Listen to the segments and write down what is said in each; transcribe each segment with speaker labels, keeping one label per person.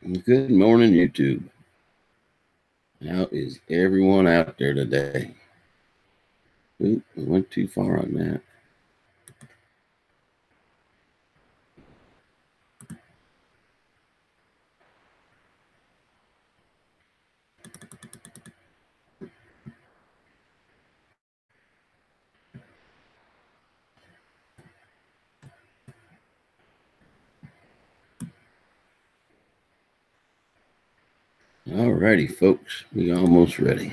Speaker 1: Good morning, YouTube. How is everyone out there today? Oop, I went too far on that. All righty, folks. We almost ready.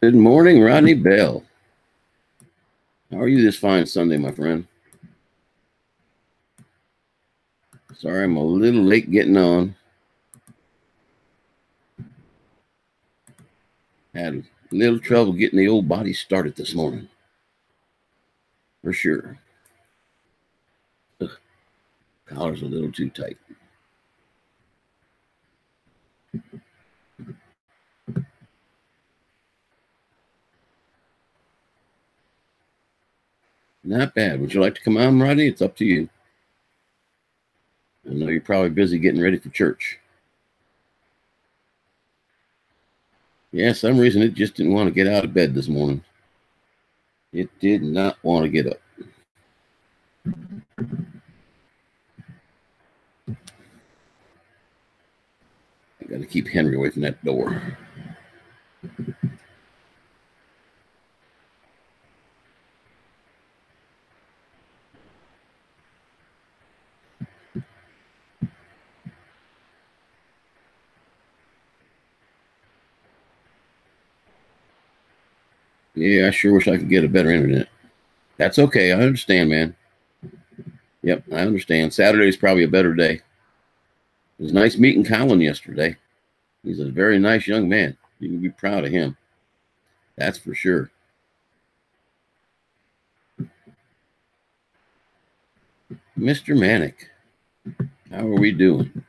Speaker 1: Good morning, Rodney Bell. How are you this fine Sunday, my friend? Sorry, I'm a little late getting on. Had a little trouble getting the old body started this morning. For sure. Ugh, collar's a little too tight. Not bad. Would you like to come on, Rodney? It's up to you. I know you're probably busy getting ready for church. Yeah, some reason it just didn't want to get out of bed this morning. It did not want to get up. I got to keep Henry away from that door. Yeah, I sure wish I could get a better internet. That's okay. I understand, man. Yep, I understand. Saturday's probably a better day. It was nice meeting Colin yesterday. He's a very nice young man. You can be proud of him. That's for sure. Mr. Manic, how are we doing?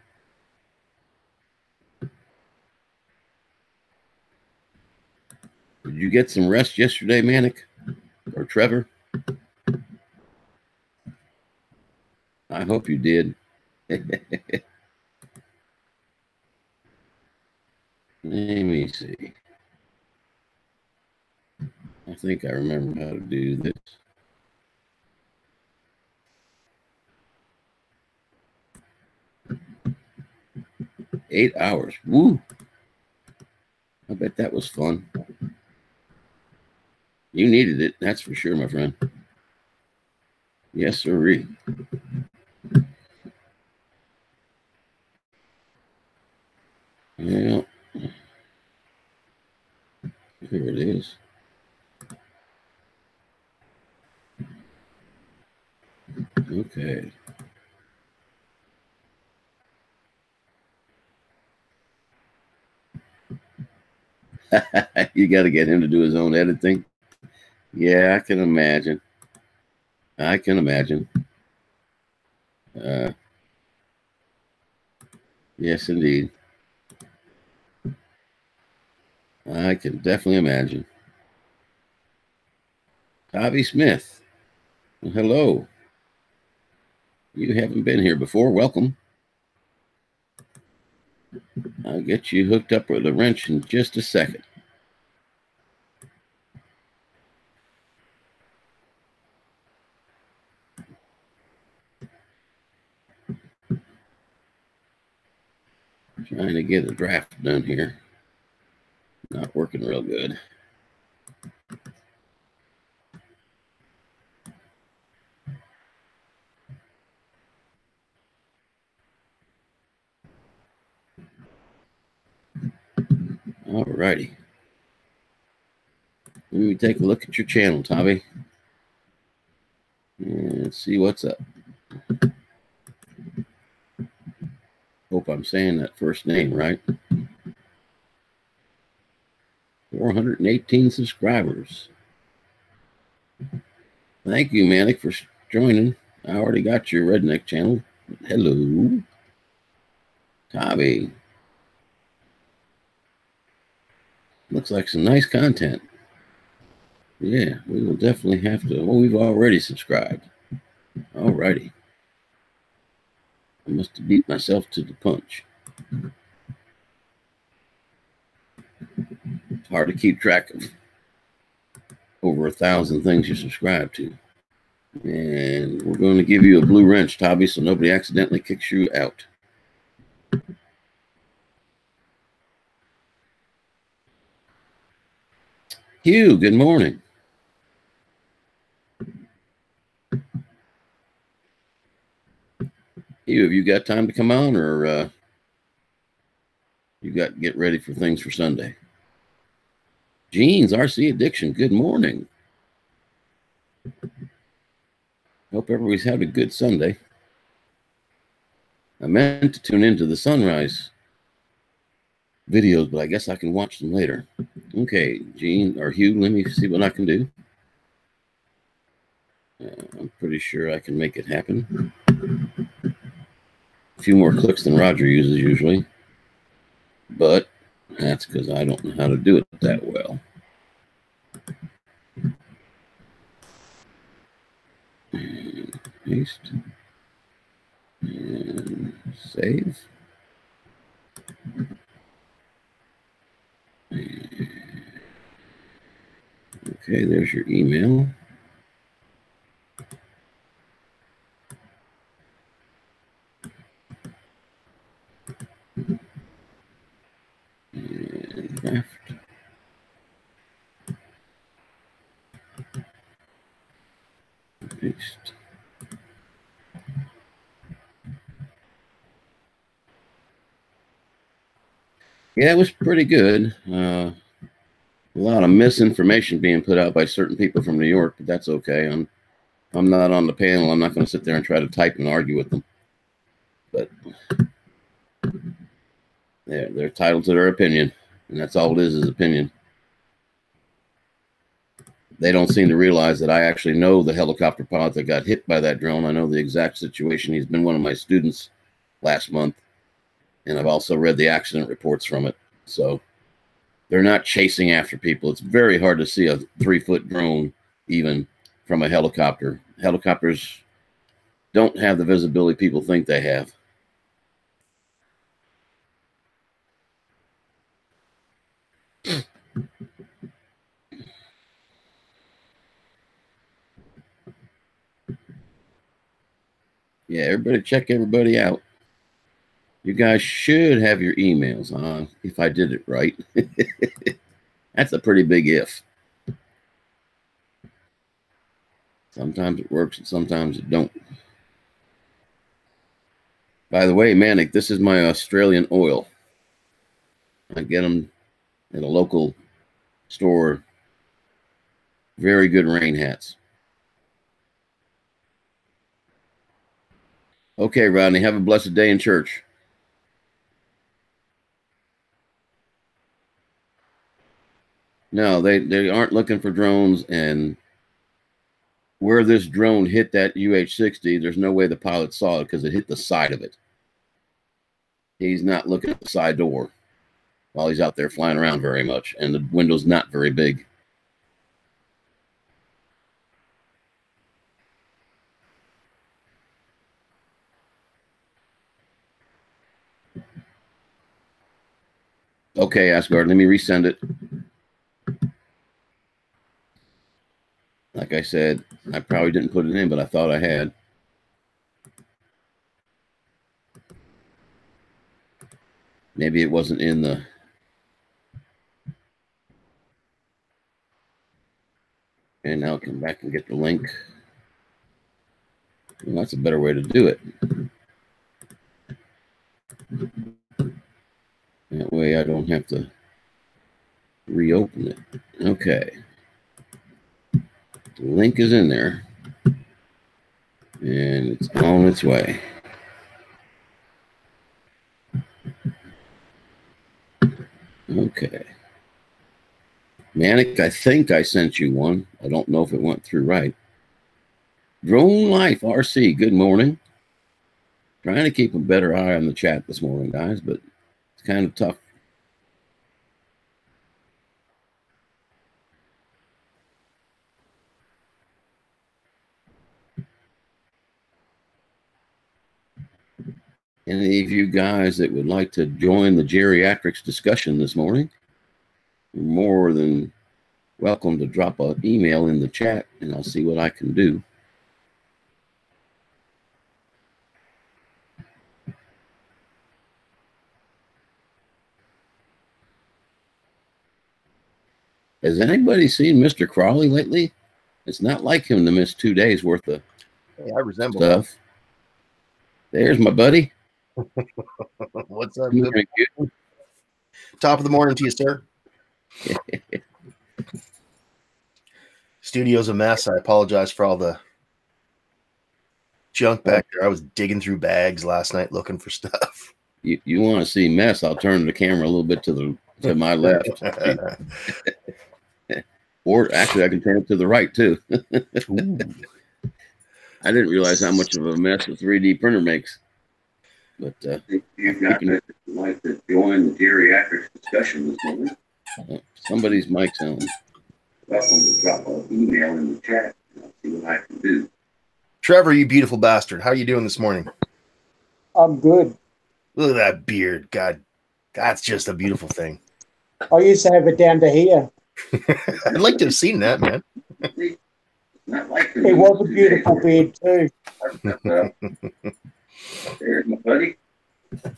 Speaker 1: Did you get some rest yesterday, Manic? Or Trevor? I hope you did. Let me see. I think I remember how to do this. Eight hours. Woo! I bet that was fun. You needed it, that's for sure, my friend. Yes, sirree. Yeah. Here it is. Okay. You got to get him to do his own editing. Yeah, I can imagine. I can imagine. Yes, indeed. I can definitely imagine. Tavi Smith. Well, hello. You haven't been here before. Welcome. I'll get you hooked up with a wrench in just a second. Trying to get a draft done here. Not working real good. All righty. Let me take a look at your channel, Tavi. And see what's up. Hope I'm saying that first name right. 418 subscribers. Thank you, Manic, for joining. I already got your redneck channel. Hello, Tommy. Looks like some nice content. Yeah, we will definitely have to. Well, we've already subscribed. Alrighty. I must have beat myself to the punch. It's hard to keep track of over 1,000 things you subscribe to. And we're going to give you a blue wrench, Tobby, so nobody accidentally kicks you out. Hugh, good morning. Hugh, have you got time to come on, or you got to get ready for things for Sunday? Jeans, RC Addiction, good morning. Hope everybody's had a good Sunday. I meant to tune into the sunrise videos, but I guess I can watch them later. Okay, Gene or Hugh, let me see what I can do. I'm pretty sure I can make it happen. A few more clicks than Roger uses usually, but that's because I don't know how to do it that well. And paste and save. Okay, there's your email. And draft. Paste. Yeah, it was pretty good. A lot of misinformation being put out by certain people from New York, but that's okay. I'm not on the panel. I'm not going to sit there and try to type and argue with them. But they're entitled to their opinion, and that's all it is opinion. They don't seem to realize that I actually know the helicopter pilot that got hit by that drone. I know the exact situation. He's been one of my students last month, and I've also read the accident reports from it. So they're not chasing after people. It's very hard to see a 3-foot drone even from a helicopter. Helicopters don't have the visibility people think they have. Yeah, everybody check everybody out. You guys should have your emails on if I did it right. That's a pretty big if. Sometimes it works and sometimes it don't. By the way, Manic, this is my Australian oil. I get them at a local store. Very good rain hats. Okay, Rodney, have a blessed day in church. No, they aren't looking for drones, and where this drone hit that UH-60, there's no way the pilot saw it because it hit the side of it. He's not looking at the side door while he's out there flying around very much, and the window's not very big. Okay, Asgard, let me resend it. Like I said, I probably didn't put it in, but I thought I had. Maybe it wasn't in the... And now I'll come back and get the link. Well, that's a better way to do it. That way I don't have to reopen it. Okay. The link is in there. And it's on its way. Okay. Manic, I think I sent you one. I don't know if it went through right. Drone Life RC, good morning. Trying to keep a better eye on the chat this morning, guys, but it's kind of tough. Any of you guys that would like to join the geriatrics discussion this morning, you're more than welcome to drop an email in the chat, and I'll see what I can do. Has anybody seen Mr. Crawley lately? It's not like him to miss 2 days worth of
Speaker 2: I resemble
Speaker 1: stuff.
Speaker 2: that.
Speaker 1: There's my buddy.
Speaker 2: What's up?
Speaker 1: Good morning, you.
Speaker 2: Top of the morning to you, sir. Studio's a mess. I apologize for all the junk back there. I was digging through bags last night looking for stuff.
Speaker 1: You want to see mess? I'll turn the camera a little bit to my left. Or actually, I can turn it to the right too. I didn't realize how much of a mess a 3D printer makes. But you've got to like to join the geriatrics discussion this morning. Somebody's mic's on. Welcome to drop an email in the chat, and I'll see what I can do.
Speaker 2: Trevor, you beautiful bastard. How are you doing this morning?
Speaker 3: I'm good.
Speaker 2: Look at that beard. God, that's just a beautiful thing.
Speaker 3: I used to have it down to here.
Speaker 2: I'd like to have seen that, man.
Speaker 3: It was a beautiful beard too.
Speaker 1: There's my buddy.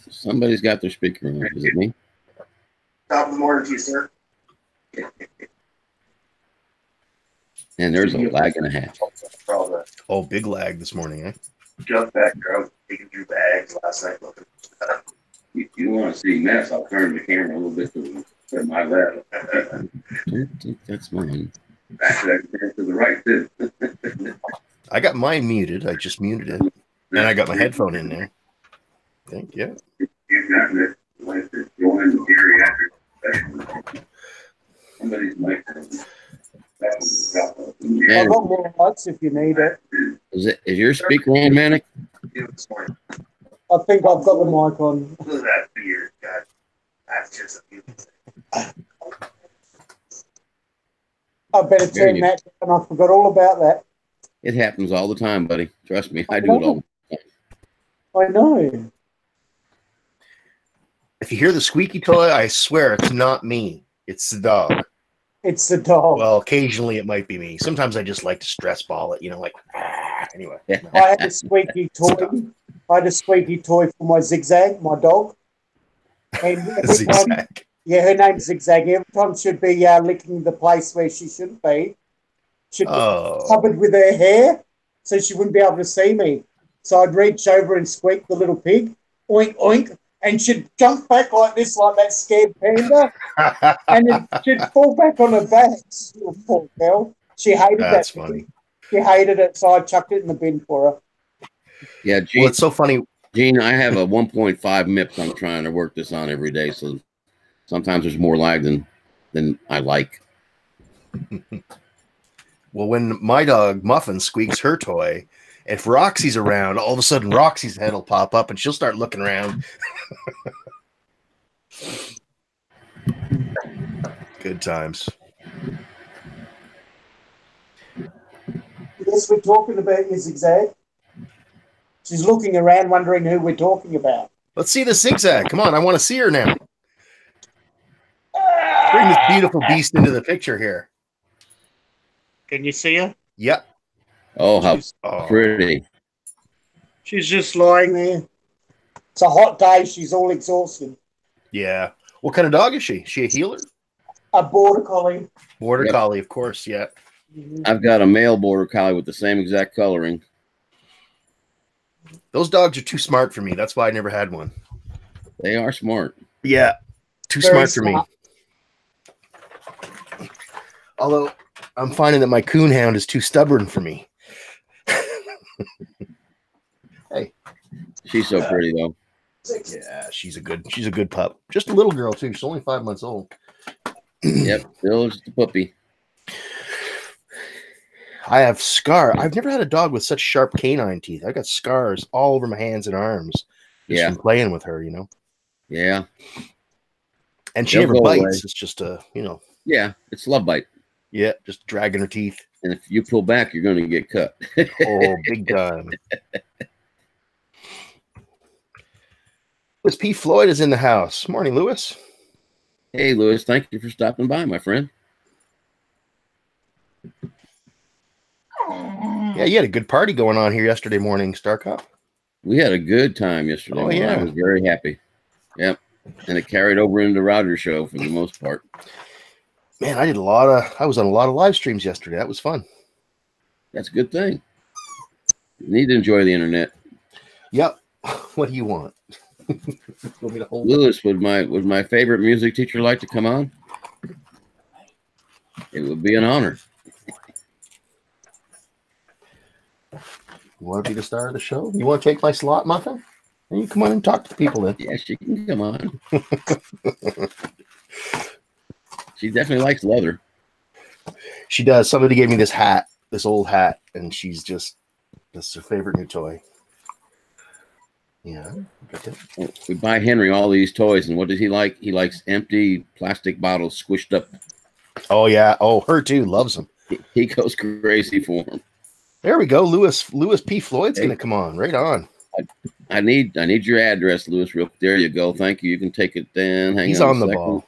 Speaker 1: Somebody's got their speaker on. Is it me?
Speaker 2: Top of the morning to you, sir.
Speaker 1: And there's a lag and a half.
Speaker 2: Oh, big lag this morning, eh?
Speaker 4: Jump back there. I was digging through bags last night looking for stuff.
Speaker 1: You want to see mess? I'll turn the camera a little bit to my left. I don't think that's mine. Actually, I can turn it to the right too.
Speaker 2: I got mine muted. I just muted it. And I got my headphone in there. I think, yeah.
Speaker 1: You've got to like to join the geriatric session. Somebody's mic.
Speaker 3: I've got more lights if you need it.
Speaker 1: Is your speaker on, Manic?
Speaker 3: I think I've got the mic on.
Speaker 4: Look at that beard, God. That's just a beautiful thing.
Speaker 3: I better turn that down. I forgot all about that.
Speaker 1: It happens all the time, buddy. Trust me, I do it all the time.
Speaker 3: I know.
Speaker 2: If you hear the squeaky toy, I swear it's not me. It's the dog.
Speaker 3: It's the dog.
Speaker 2: Well, occasionally it might be me. Sometimes I just like to stress ball it, like, anyway.
Speaker 3: I had a squeaky toy. I had a squeaky toy for my Zigzag, my dog. And
Speaker 2: Zigzag.
Speaker 3: Yeah, her name's Zigzag. Every time she'd be licking the place where she shouldn't be. She'd be covered with her hair, so she wouldn't be able to see me. So I'd reach over and squeak the little pig, oink, oink, and she'd jump back like this, like that scared panda, and then she'd fall back on her back. Little poor girl. She hated that.
Speaker 2: That's funny.
Speaker 3: She hated it, so I chucked it in the bin for her.
Speaker 1: Yeah, Gene,
Speaker 2: well, it's so funny.
Speaker 1: Gene, I have a 1.5 MIPS I'm trying to work this on every day, so sometimes there's more lag than I like.
Speaker 2: Well, when my dog Muffin squeaks her toy, if Roxy's around, all of a sudden Roxy's head will pop up and she'll start looking around. Good times.
Speaker 3: Yes, we're talking about your Zigzag. She's looking around wondering who we're talking about.
Speaker 2: Let's see the Zigzag. Come on, I want to see her now. Bring this beautiful beast into the picture here.
Speaker 3: Can you see her?
Speaker 2: Yep.
Speaker 1: Oh, how pretty.
Speaker 3: She's just lying there. It's a hot day. She's all exhausted.
Speaker 2: Yeah. What kind of dog is she? Is she a healer?
Speaker 3: A border collie.
Speaker 2: Border collie, of course, yeah.
Speaker 1: I've got a male border collie with the same exact coloring.
Speaker 2: Those dogs are too smart for me. That's why I never had one.
Speaker 1: They are smart.
Speaker 2: Yeah. Too
Speaker 3: Very
Speaker 2: smart for me. Although I'm finding that my coonhound is too stubborn for me. Hey.
Speaker 1: She's so pretty though.
Speaker 2: Yeah, she's a good pup. Just a little girl too. She's only 5 months old.
Speaker 1: Yep, still just a puppy.
Speaker 2: I have scar. I've never had a dog with such sharp canine teeth. I got scars all over my hands and arms just from playing with her, you know.
Speaker 1: Yeah.
Speaker 2: And she never bites. It's just you know.
Speaker 1: Yeah, it's love bite.
Speaker 2: Yeah, just dragging her teeth.
Speaker 1: And if you pull back, you're going to get cut.
Speaker 2: Oh, big time. Lewis P. Floyd is in the house. Morning, Lewis.
Speaker 1: Hey, Lewis. Thank you for stopping by, my friend.
Speaker 2: Yeah, you had a good party going on here yesterday morning, StarCop.
Speaker 1: We had a good time yesterday.
Speaker 2: Oh, yeah.
Speaker 1: I was very happy. Yep. And it carried over into Roger's show for the most part.
Speaker 2: Man, I was on a lot of live streams yesterday. That was fun.
Speaker 1: That's a good thing. You need to enjoy the internet.
Speaker 2: Yep. What do you want? Want me to hold
Speaker 1: Lewis, would my favorite music teacher like to come on? It would be an honor.
Speaker 2: You want to be the star of the show? You want to take my slot, Muffin? Then you come on and talk to the people then.
Speaker 1: Yeah, she can come on. She definitely likes leather.
Speaker 2: She does. Somebody gave me this hat, this old hat, and that's her favorite new toy. Yeah.
Speaker 1: We buy Henry all these toys, and what does he like? He likes empty plastic bottles squished up.
Speaker 2: Oh, yeah. Oh, her too. Loves them.
Speaker 1: He goes crazy for them.
Speaker 2: There we go. Lewis P. Floyd's going to come on. Right on.
Speaker 1: I need your address, Lewis. There you go. Thank you. You can take it then.
Speaker 2: He's on the ball.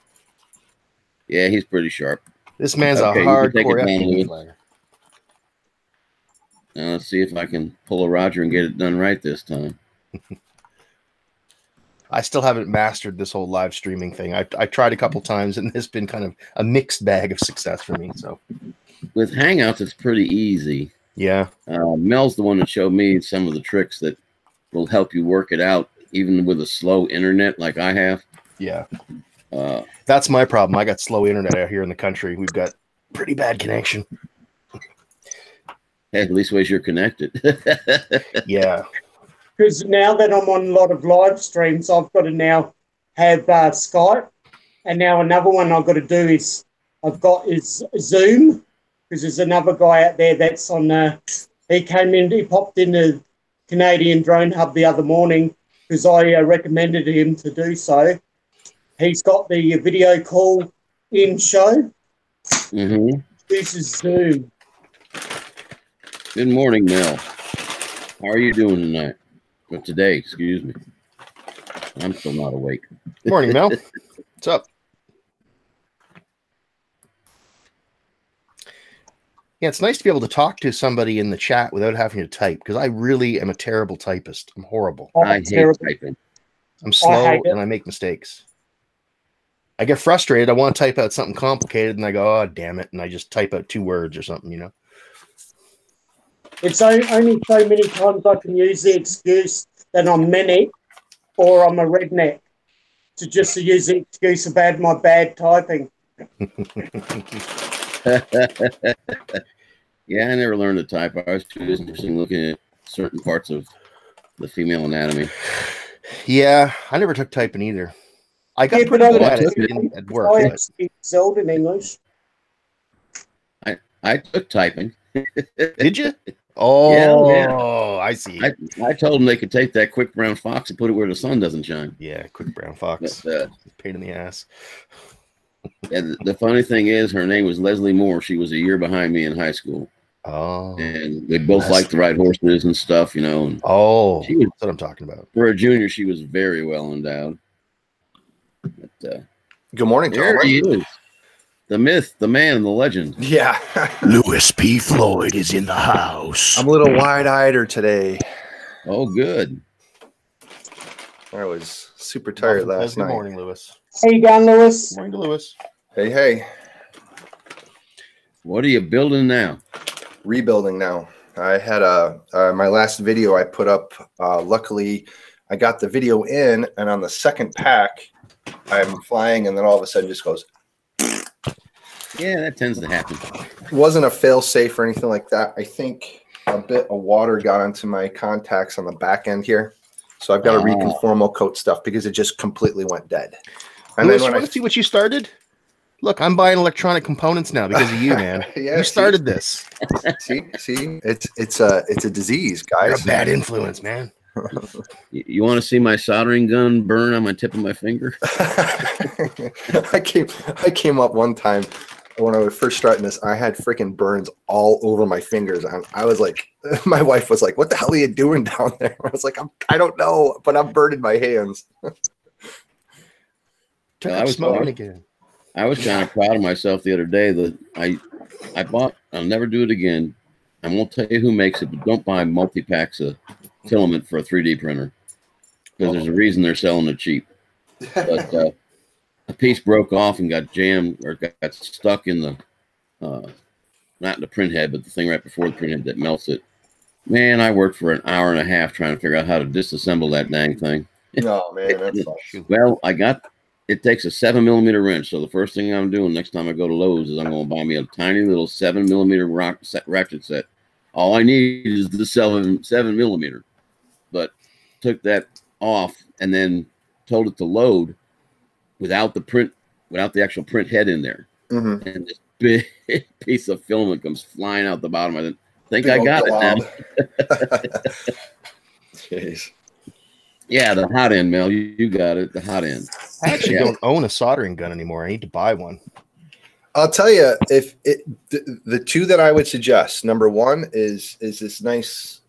Speaker 1: Yeah, he's pretty sharp.
Speaker 2: This man's a hardcore FPV player.
Speaker 1: Now let's see if I can pull a Roger and get it done right this time.
Speaker 2: I still haven't mastered this whole live streaming thing. I tried a couple times, and it's been kind of a mixed bag of success for me. So
Speaker 1: with Hangouts, it's pretty easy.
Speaker 2: Yeah.
Speaker 1: Mel's the one that showed me some of the tricks that will help you work it out, even with a slow internet like I have.
Speaker 2: Yeah. That's my problem. I got slow internet out here in the country. We've got pretty bad connection.
Speaker 1: Hey, at least ways you're connected.
Speaker 2: Yeah.
Speaker 3: Because now that I'm on a lot of live streams, I've got to now have Skype. And now another one I've got to do is Zoom. Because there's another guy out there that's on, he popped into Canadian Drone Hub the other morning because I recommended him to do so. He's got the video call in show.
Speaker 1: Mm-hmm.
Speaker 3: This is Zoom.
Speaker 1: Good morning, Mel. How are you doing tonight? Or today, excuse me. I'm still not awake.
Speaker 2: Good morning, Mel. What's up? Yeah, it's nice to be able to talk to somebody in the chat without having to type, because I really am a terrible typist. I'm horrible.
Speaker 1: I hate typing.
Speaker 2: I'm slow and I make mistakes. I get frustrated. I want to type out something complicated, and I go, oh, damn it, and I just type out 2 words or something, you know?
Speaker 3: It's only so many times I can use the excuse that I'm manic or I'm a redneck to use the excuse about my bad typing.
Speaker 1: Yeah, I never learned to type. I was too interested in looking at certain parts of the female anatomy.
Speaker 2: Yeah, I never took typing either. I got pretty good at it at work.
Speaker 3: I actually excelled in English.
Speaker 1: I took typing.
Speaker 2: Did you? Oh, yeah. I see.
Speaker 1: I told them they could take that quick brown fox and put it where the sun doesn't shine.
Speaker 2: Yeah, quick brown fox.
Speaker 1: But,
Speaker 2: pain in the ass.
Speaker 1: And the funny thing is, her name was Leslie Moore. She was a year behind me in high school.
Speaker 2: Oh.
Speaker 1: And they both liked to ride horses and stuff, you know. And
Speaker 2: that's what I'm talking about.
Speaker 1: For a junior, she was very well endowed. But,
Speaker 5: good morning,
Speaker 1: John. There he is. The myth, the man, the legend.
Speaker 5: Yeah.
Speaker 2: Lewis P. Floyd is in the house.
Speaker 5: I'm a little wide-eyed today.
Speaker 1: Oh, good.
Speaker 5: I was super tired last night.
Speaker 2: Good morning, Lewis.
Speaker 3: How you going, Lewis?
Speaker 2: Good morning to Lewis.
Speaker 5: Hey, hey.
Speaker 1: What are you building now?
Speaker 5: Rebuilding now. I had my last video I put up. Luckily, I got the video in, and on the second pack, I'm flying, and then all of a sudden just goes.
Speaker 1: Yeah, that tends to happen.
Speaker 5: It wasn't a fail-safe or anything like that. I think a bit of water got into my contacts on the back end here. So I've got to reconformal coat stuff because it just completely went dead. And
Speaker 2: Lewis,
Speaker 5: then when
Speaker 2: I see what you started. Look, I'm buying electronic components now because of you, man.
Speaker 5: Yeah,
Speaker 2: you started this.
Speaker 5: See, it's a disease, guys.
Speaker 2: You're a bad influence, man.
Speaker 1: You want to see my soldering gun burn on my tip of my finger?
Speaker 5: I came up one time when I was first starting this. I had freaking burns all over my fingers. I was like, my wife was like, "What the hell are you doing down there?" I was like, I don't know, but I'm burning my hands.
Speaker 1: I was smoking again. I was kind of proud of myself the other day that I bought. I'll never do it again. I won't tell you who makes it, but don't buy multi-packs of filament for a 3D printer because there's a reason they're selling it cheap. But a piece broke off and got jammed or got stuck in the not in the print head, but the thing right before the print head that melts it. Man, I worked for an hour and a half trying to figure out how to disassemble that dang thing.
Speaker 5: Oh man, that's
Speaker 1: well, it takes a 7mm wrench. So the first thing I'm doing next time I go to Lowe's is I'm going to buy me a tiny little 7mm ratchet set. All I need is the 7mm. But took that off and then told it to load without the actual print head in there.
Speaker 5: Mm-hmm.
Speaker 1: And this big piece of filament comes flying out the bottom. I think I got it now.
Speaker 5: Jeez.
Speaker 1: Yeah, the hot end, Mel. You got it. The hot end.
Speaker 2: I actually don't own a soldering gun anymore. I need to buy one.
Speaker 5: I'll tell you, the two that I would suggest. Number one is this nice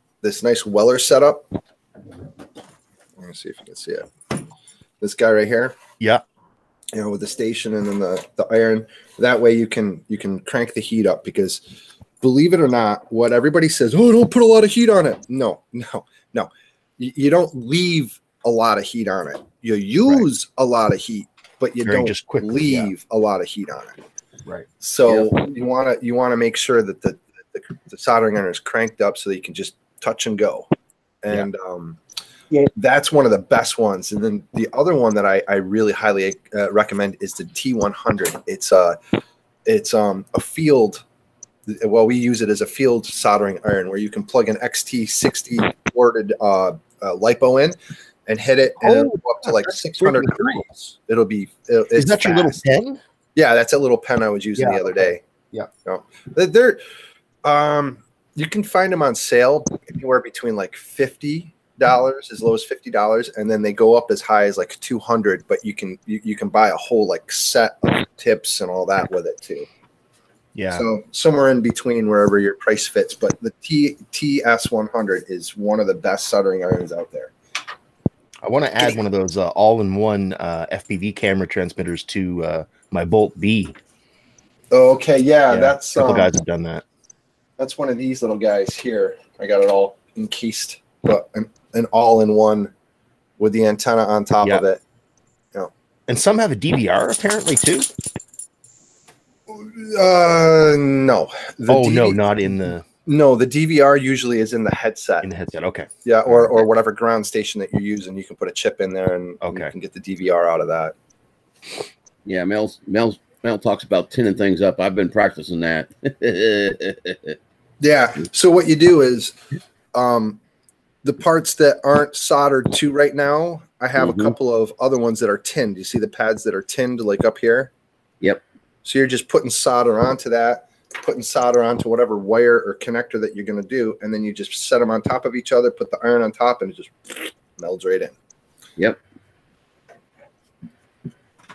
Speaker 5: Weller setup. Let me see if you can see it. This guy right here.
Speaker 2: Yeah.
Speaker 5: You know, with the station and then the iron. That way you can crank the heat up because, believe it or not, what everybody says, oh, don't put a lot of heat on it. No. You don't leave a lot of heat on it. You use a lot of heat, but you don't just leave a lot of heat on it.
Speaker 2: Right.
Speaker 5: So you want to make sure that the soldering iron is cranked up so that you can just touch and go. And that's one of the best ones. And then the other one that I really highly recommend is the T100. It's a field. Well, we use it as a field soldering iron where you can plug an XT60 worded lipo in and hit it, and it'll go up to like 600 degrees. It'll be.
Speaker 2: Is that your little pen?
Speaker 5: Yeah, that's a little pen I was using the other day.
Speaker 2: Yeah.
Speaker 5: No, they're you can find them on sale anywhere between like $50 as low as $50, and then they go up as high as like 200. But you can buy a whole like set of tips and all that with it too.
Speaker 2: Yeah.
Speaker 5: So somewhere in between wherever your price fits, but the TS100 is one of the best soldering irons out there.
Speaker 2: I want to add one of those all-in-one FPV camera transmitters to my Bolt B.
Speaker 5: Okay, yeah, that's
Speaker 2: a couple guys have done that.
Speaker 5: That's one of these little guys here. I got it all encased, but an all-in-one with the antenna on top of it. Yeah.
Speaker 2: And some have a DVR apparently too.
Speaker 5: No.
Speaker 2: No, not in the.
Speaker 5: No, the DVR usually is in the headset.
Speaker 2: In the headset, okay.
Speaker 5: Yeah, or whatever ground station that you're using, you can put a chip in there and you can get the DVR out of that.
Speaker 1: Yeah, Mel talks about tinning things up. I've been practicing that.
Speaker 5: Yeah. So what you do is, the parts that aren't soldered to right now, I have a couple of other ones that are tinned. You see the pads that are tinned, like up here.
Speaker 1: Yep.
Speaker 5: So you're just putting solder onto that, putting solder onto whatever wire or connector that you're going to do, and then you just set them on top of each other, put the iron on top, and it just melds right in.
Speaker 1: Yep.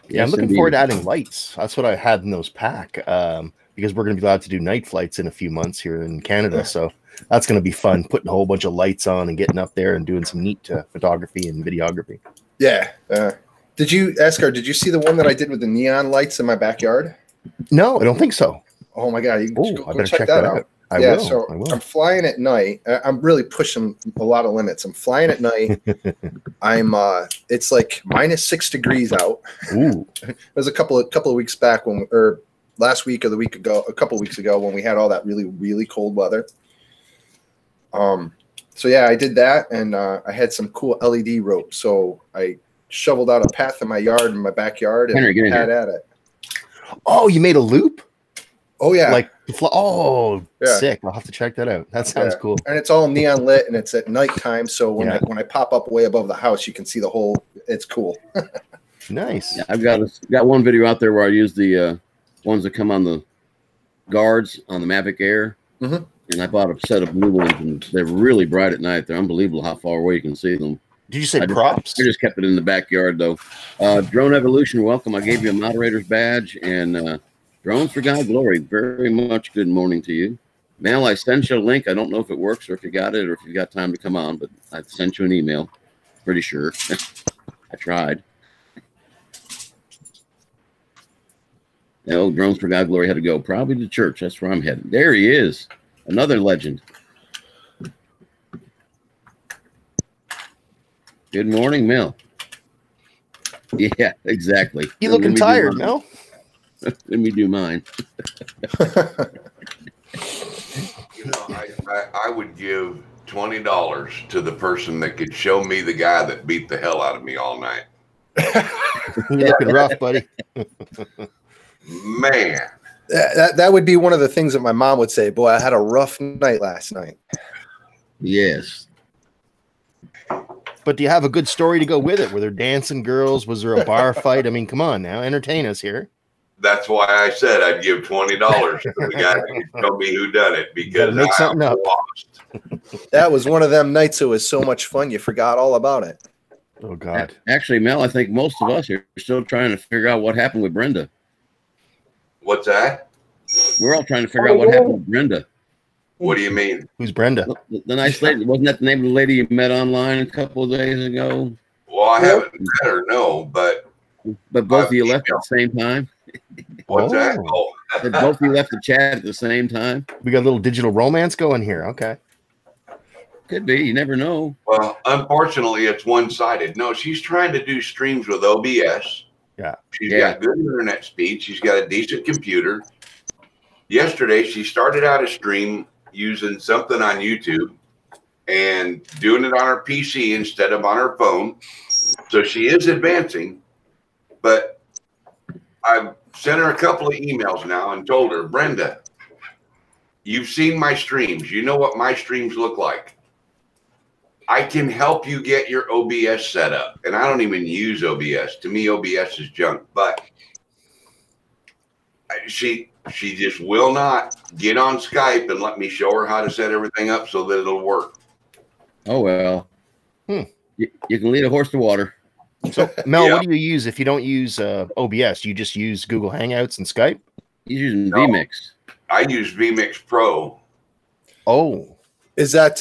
Speaker 2: Yeah, I'm looking forward to adding lights. That's what I had in those pack because we're going to be allowed to do night flights in a few months here in Canada. So that's going to be fun, putting a whole bunch of lights on and getting up there and doing some neat photography and videography.
Speaker 5: Yeah. Did you see the one that I did with the neon lights in my backyard?
Speaker 2: No, I don't think so.
Speaker 5: Oh my God.
Speaker 2: I better check that out. I will.
Speaker 5: So I'm flying at night. I'm really pushing a lot of limits. I'm flying at night. It's like -6 degrees out.
Speaker 2: Ooh.
Speaker 5: It was a couple of weeks back or last week or the week ago, a couple of weeks ago when we had all that really, really cold weather. So yeah, I did that, and I had some cool LED rope. So I shoveled out a path in my yard, in my backyard, and had at it.
Speaker 2: Oh, you made a loop?
Speaker 5: Oh yeah.
Speaker 2: Like sick. I'll have to check that out. That sounds cool.
Speaker 5: And it's all neon lit, and it's at nighttime. So when I pop up way above the house, you can see the whole. It's cool.
Speaker 2: Nice.
Speaker 1: Yeah, I've got one video out there where I use the ones that come on the guards on the Mavic Air.
Speaker 5: Mm-hmm.
Speaker 1: And I bought a set of blue ones, and they're really bright at night. They're unbelievable how far away you can see them.
Speaker 2: Did you say props?
Speaker 1: I just kept it in the backyard, though. Drone Evolution, welcome. I gave you a moderator's badge. And Drones for God Glory, very much good morning to you. Mel, I sent you a link. I don't know if it works or if you got it or if you got time to come on, but I sent you an email. Pretty sure. I tried. Oh, Drones for God Glory had to go. Probably to church. That's where I'm headed. There he is. Another legend. Good morning, Mel. Yeah, exactly.
Speaker 2: You looking tired, Mel?
Speaker 1: Let me do mine.
Speaker 6: I would give $20 to the person that could show me the guy that beat the hell out of me all night.
Speaker 2: You're looking rough, buddy.
Speaker 6: Man.
Speaker 5: That would be one of the things that my mom would say. Boy, I had a rough night last night.
Speaker 1: Yes.
Speaker 2: But do you have a good story to go with it? Were there dancing girls? Was there a bar fight? I mean, come on now, entertain us here.
Speaker 6: That's why I said I'd give $20 to the guy that can tell me who done it, because
Speaker 2: make something up.
Speaker 6: Lost.
Speaker 5: That was one of them nights. It was so much fun. You forgot all about it.
Speaker 2: Oh God.
Speaker 1: Actually, Mel, I think most of us are still trying to figure out what happened with Brenda.
Speaker 6: What's that?
Speaker 1: We're all trying to figure out what happened with Brenda.
Speaker 6: What do you mean?
Speaker 2: Who's Brenda?
Speaker 1: The nice lady. Wasn't that the name of the lady you met online a couple of days ago?
Speaker 6: Well, I haven't met her, no, but
Speaker 1: both of you left at the same time?
Speaker 6: What's that? Oh.
Speaker 1: Both of you left the chat at the same time?
Speaker 2: We got a little digital romance going here. Okay.
Speaker 1: Could be. You never know.
Speaker 6: Well, unfortunately, it's one-sided. No, she's trying to do streams with OBS.
Speaker 2: Yeah.
Speaker 6: She's got good internet speed. She's got a decent computer. Yesterday, she started out a stream using something on YouTube and doing it on her PC instead of on her phone. So she is advancing, but I've sent her a couple of emails now and told her, Brenda, you've seen my streams. You know what my streams look like. I can help you get your OBS set up. And I don't even use OBS. To me, OBS is junk. But she just will not get on Skype and let me show her how to set everything up so that it'll work.
Speaker 1: Oh, well. You can lead a horse to water.
Speaker 2: So, Mel, what do you use if you don't use OBS? You just use Google Hangouts and Skype?
Speaker 1: He's using vMix.
Speaker 6: I use vMix Pro.
Speaker 2: Oh.
Speaker 5: Is that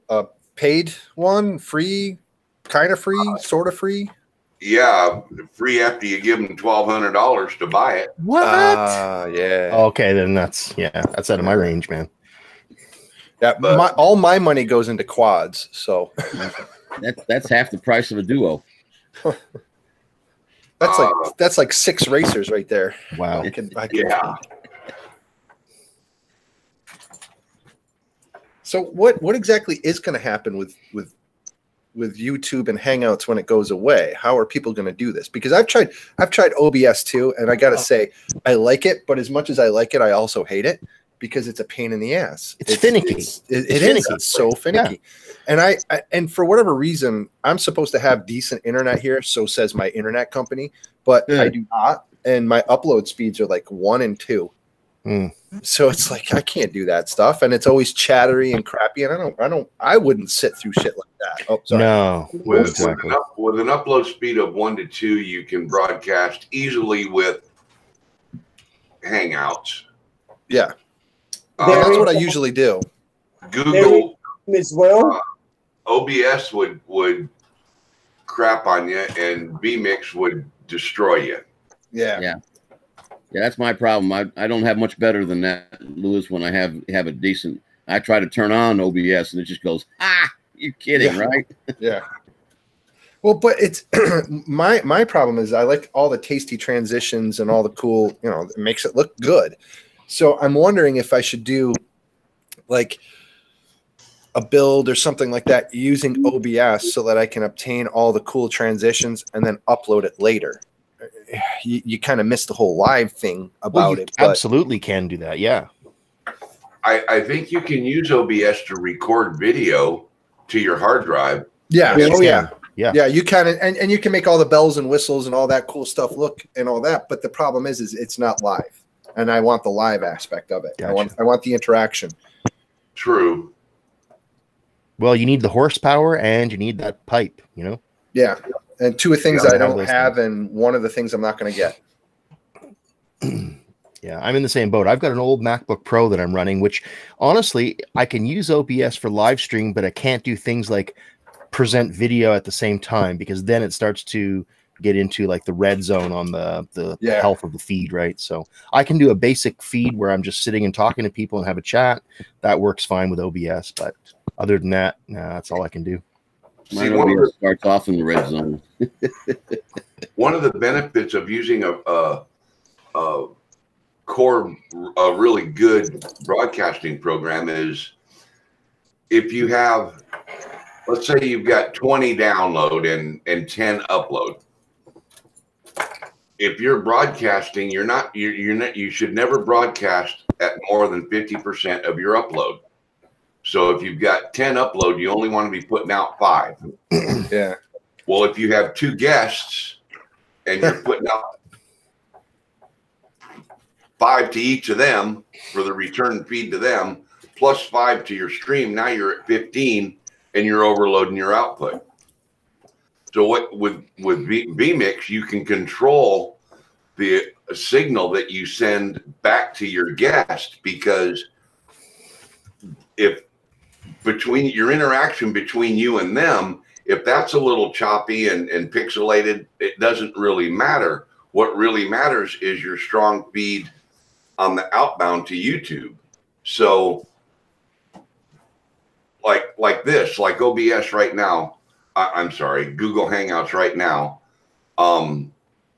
Speaker 5: a paid one? Free? Kind of free? Sort of free?
Speaker 6: Yeah, free after you give them $1,200 to buy it.
Speaker 2: What?
Speaker 5: Yeah.
Speaker 2: Okay, then that's out of my range, man.
Speaker 5: Yeah, all my money goes into quads, so
Speaker 1: that's half the price of a Duo.
Speaker 5: that's like 6 racers right there.
Speaker 2: Wow.
Speaker 5: I can
Speaker 6: Yeah.
Speaker 5: So what exactly is going to happen with YouTube and Hangouts when it goes away? How are people going to do this? Because I've tried OBS too, and I got to say I like it, but as much as I like it, I also hate it because it's a pain in the ass.
Speaker 2: It's finicky.
Speaker 5: It is. It's so finicky. Yeah. And for whatever reason, I'm supposed to have decent internet here, so says my internet company, but I do not, and my upload speeds are like 1 and 2. So it's like I can't do that stuff, and it's always chattery and crappy, and I wouldn't sit through shit like that. Oh, sorry.
Speaker 2: No.
Speaker 6: With an upload speed of 1 to 2, you can broadcast easily with Hangouts.
Speaker 5: Yeah. That's what I usually do.
Speaker 6: Google
Speaker 3: as well.
Speaker 6: OBS would crap on you, and vMix would destroy you.
Speaker 5: Yeah.
Speaker 1: Yeah, that's my problem. I don't have much better than that, Lewis, when I have a decent. I try to turn on OBS and it just goes, you're kidding, right?
Speaker 5: Yeah. Well, but it's my problem is I like all the tasty transitions and all the cool, it makes it look good. So I'm wondering if I should do like a build or something like that using OBS so that I can obtain all the cool transitions and then upload it later. You kind of missed the whole live thing about it.
Speaker 2: But absolutely can do that. Yeah.
Speaker 6: I think you can use OBS to record video to your hard drive.
Speaker 5: Yeah.
Speaker 2: Yes,
Speaker 5: Oh, yeah. Yeah, you can, and you can make all the bells and whistles and all that cool stuff look and all that. But the problem is it's not live, and I want the live aspect of it.
Speaker 2: Gotcha.
Speaker 5: I want the interaction.
Speaker 6: True.
Speaker 2: Well, you need the horsepower and you need that pipe, you know?
Speaker 5: Yeah. And two things
Speaker 2: Yeah,
Speaker 5: I don't
Speaker 2: those
Speaker 5: have,
Speaker 2: things.
Speaker 5: and one of the things I'm not going to get.
Speaker 2: Yeah, I'm in the same boat. I've got an old MacBook Pro that I'm running, which honestly, I can use OBS for live stream, but I can't do things like present video at the same time, because then it starts to get into like the red zone on the health of the feed, right? So I can do a basic feed where I'm just sitting and talking to people and have a chat. That works fine with OBS, but other than that, that's all I can do.
Speaker 1: Mine OBS starts off in the red zone.
Speaker 6: One of the benefits of using a really good broadcasting program is if you have, let's say you've got 20 download and 10 upload. If you're broadcasting, you should never broadcast at more than 50% of your upload. So if you've got 10 upload, you only want to be putting out 5.
Speaker 5: Yeah.
Speaker 6: Well, if you have 2 guests and you're putting out 5 to each of them for the return feed to them, plus 5 to your stream, now you're at 15 and you're overloading your output. So what with vMix, you can control the signal that you send back to your guest, because if between your interaction between you and them, if that's a little choppy and pixelated, it doesn't really matter. What really matters is your strong feed on the outbound to YouTube. So like this, like OBS right now, I'm sorry, Google Hangouts right now.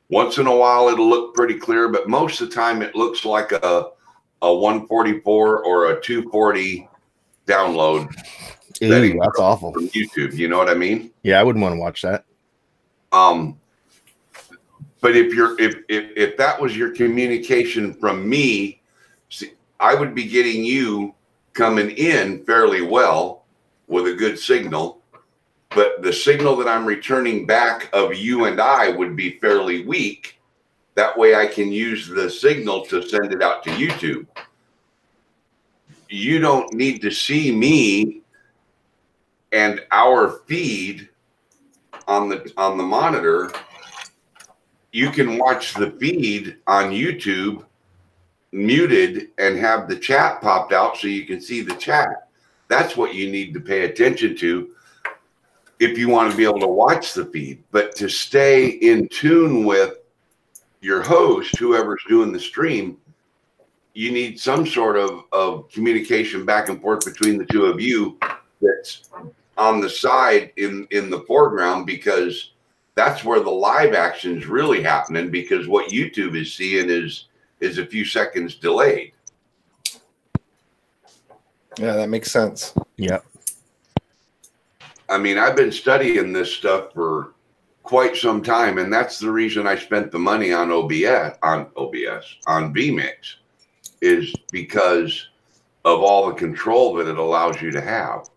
Speaker 6: Once in a while it'll look pretty clear, but most of the time it looks like a 144 or a 240 download.
Speaker 2: Ew, that's awful.
Speaker 6: From YouTube, you know what I mean?
Speaker 2: Yeah, I wouldn't want to watch that.
Speaker 6: But if that was your communication from me, see, I would be getting you coming in fairly well with a good signal, but the signal that I'm returning back of you and I would be fairly weak. That way I can use the signal to send it out to YouTube. You don't need to see me and our feed on the monitor. You can watch the feed on YouTube muted and have the chat popped out so you can see the chat. That's what you need to pay attention to if you want to be able to watch the feed. But to stay in tune with your host, whoever's doing the stream, you need some sort of communication back and forth between the two of you that's on the side in the foreground, because that's where the live action is really happening, because what YouTube is seeing is a few seconds delayed.
Speaker 5: Yeah, that makes sense.
Speaker 2: Yeah.
Speaker 6: I mean, I've been studying this stuff for quite some time, and that's the reason I spent the money on vMix, is because of all the control that it allows you to have.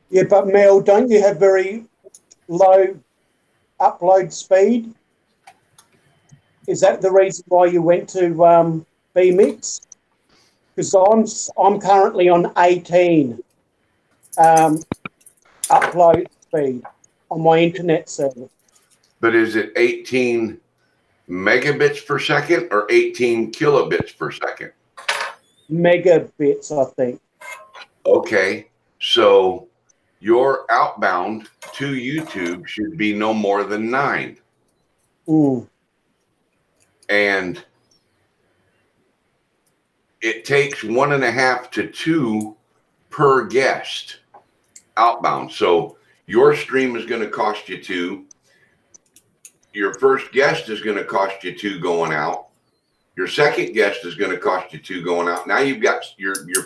Speaker 3: Yeah, but Mel, don't you have very low upload speed? Is that the reason why you went to vMix? Because I'm currently on 18 upload speed on my internet server.
Speaker 6: But is it 18 megabits per second or 18 kilobits per second?
Speaker 3: Megabits, I think.
Speaker 6: Okay, so your outbound to YouTube should be no more than 9.
Speaker 3: Ooh.
Speaker 6: And it takes 1.5 to 2 per guest outbound. So your stream is going to cost you 2. Your first guest is going to cost you 2 going out. Your second guest is going to cost you 2 going out. Now you're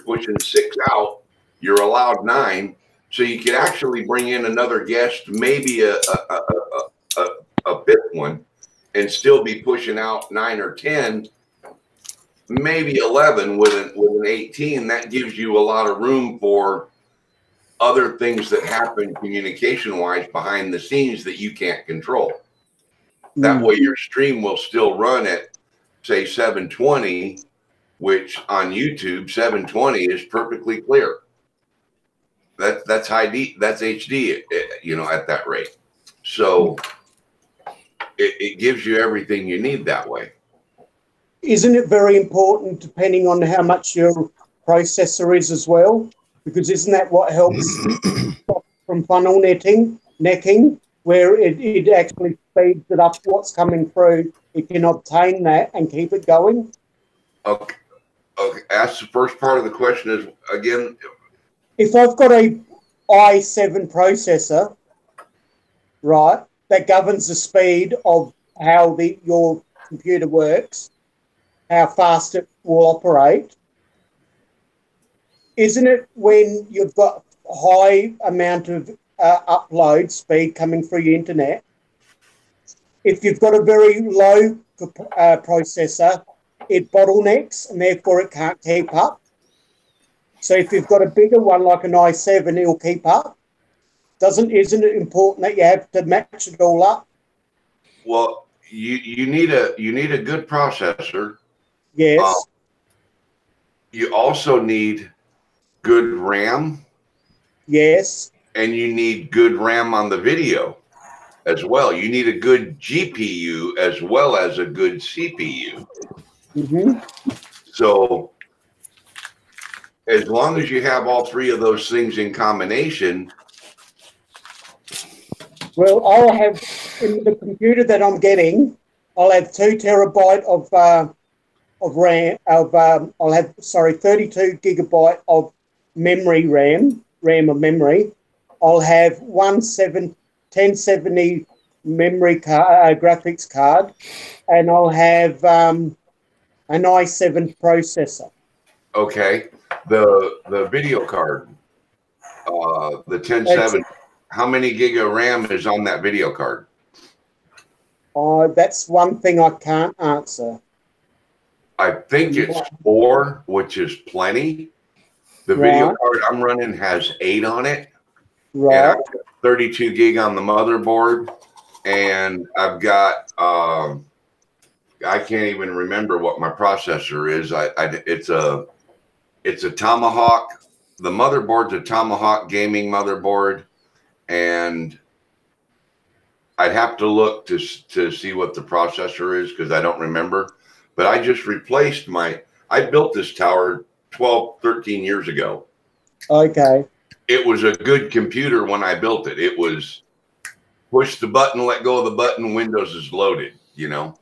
Speaker 6: pushing 6 out. You're allowed 9. So you could actually bring in another guest, maybe a fifth one, and still be pushing out 9 or 10, maybe 11 with an 18. That gives you a lot of room for other things that happen communication-wise behind the scenes that you can't control. That way your stream will still run at, say, 720, which on YouTube, 720 is perfectly clear. That's that's HD, you know, at that rate. So it gives you everything you need that way.
Speaker 3: Isn't it very important depending on how much your processor is as well? Because isn't that what helps from funnel necking, where it actually speeds it up what's coming through? It can obtain that and keep it going.
Speaker 6: Okay. Ask the first part of the question is again.
Speaker 3: If I've got a i7 processor, right, that governs the speed of how your computer works, how fast it will operate, isn't it when you've got a high amount of upload speed coming through your internet, if you've got a very low processor, it bottlenecks and therefore it can't keep up? So if you've got a bigger one like an i7, it'll keep up. Isn't it important that you have to match it all up?
Speaker 6: Well, you need a good processor.
Speaker 3: Yes.
Speaker 6: You also need good RAM.
Speaker 3: Yes.
Speaker 6: And you need good RAM on the video as well. You need a good GPU as well as a good CPU. So as long as you have all three of those things in combination.
Speaker 3: Well, I'll have in the computer that I'm getting, I'll have 2 terabyte of RAM. I'll have 32 gigabyte of memory RAM of memory. I'll have 1070 memory card, graphics card, and I'll have an i7 processor.
Speaker 6: Okay, the video card, the 1070. How many gig of RAM is on that video card?
Speaker 3: That's one thing I can't answer.
Speaker 6: I think it's 4, which is plenty. The video card I'm running has 8 on it.
Speaker 3: Right.
Speaker 6: And I've got 32 gig on the motherboard. And I've got, I can't even remember what my processor is. It's a Tomahawk. The motherboard's a Tomahawk gaming motherboard. And I'd have to look to see what the processor is because I don't remember. But I just replaced I built this tower 12, 13 years ago.
Speaker 3: Okay.
Speaker 6: It was a good computer when I built it. It was push the button, let go of the button, Windows is loaded, you know.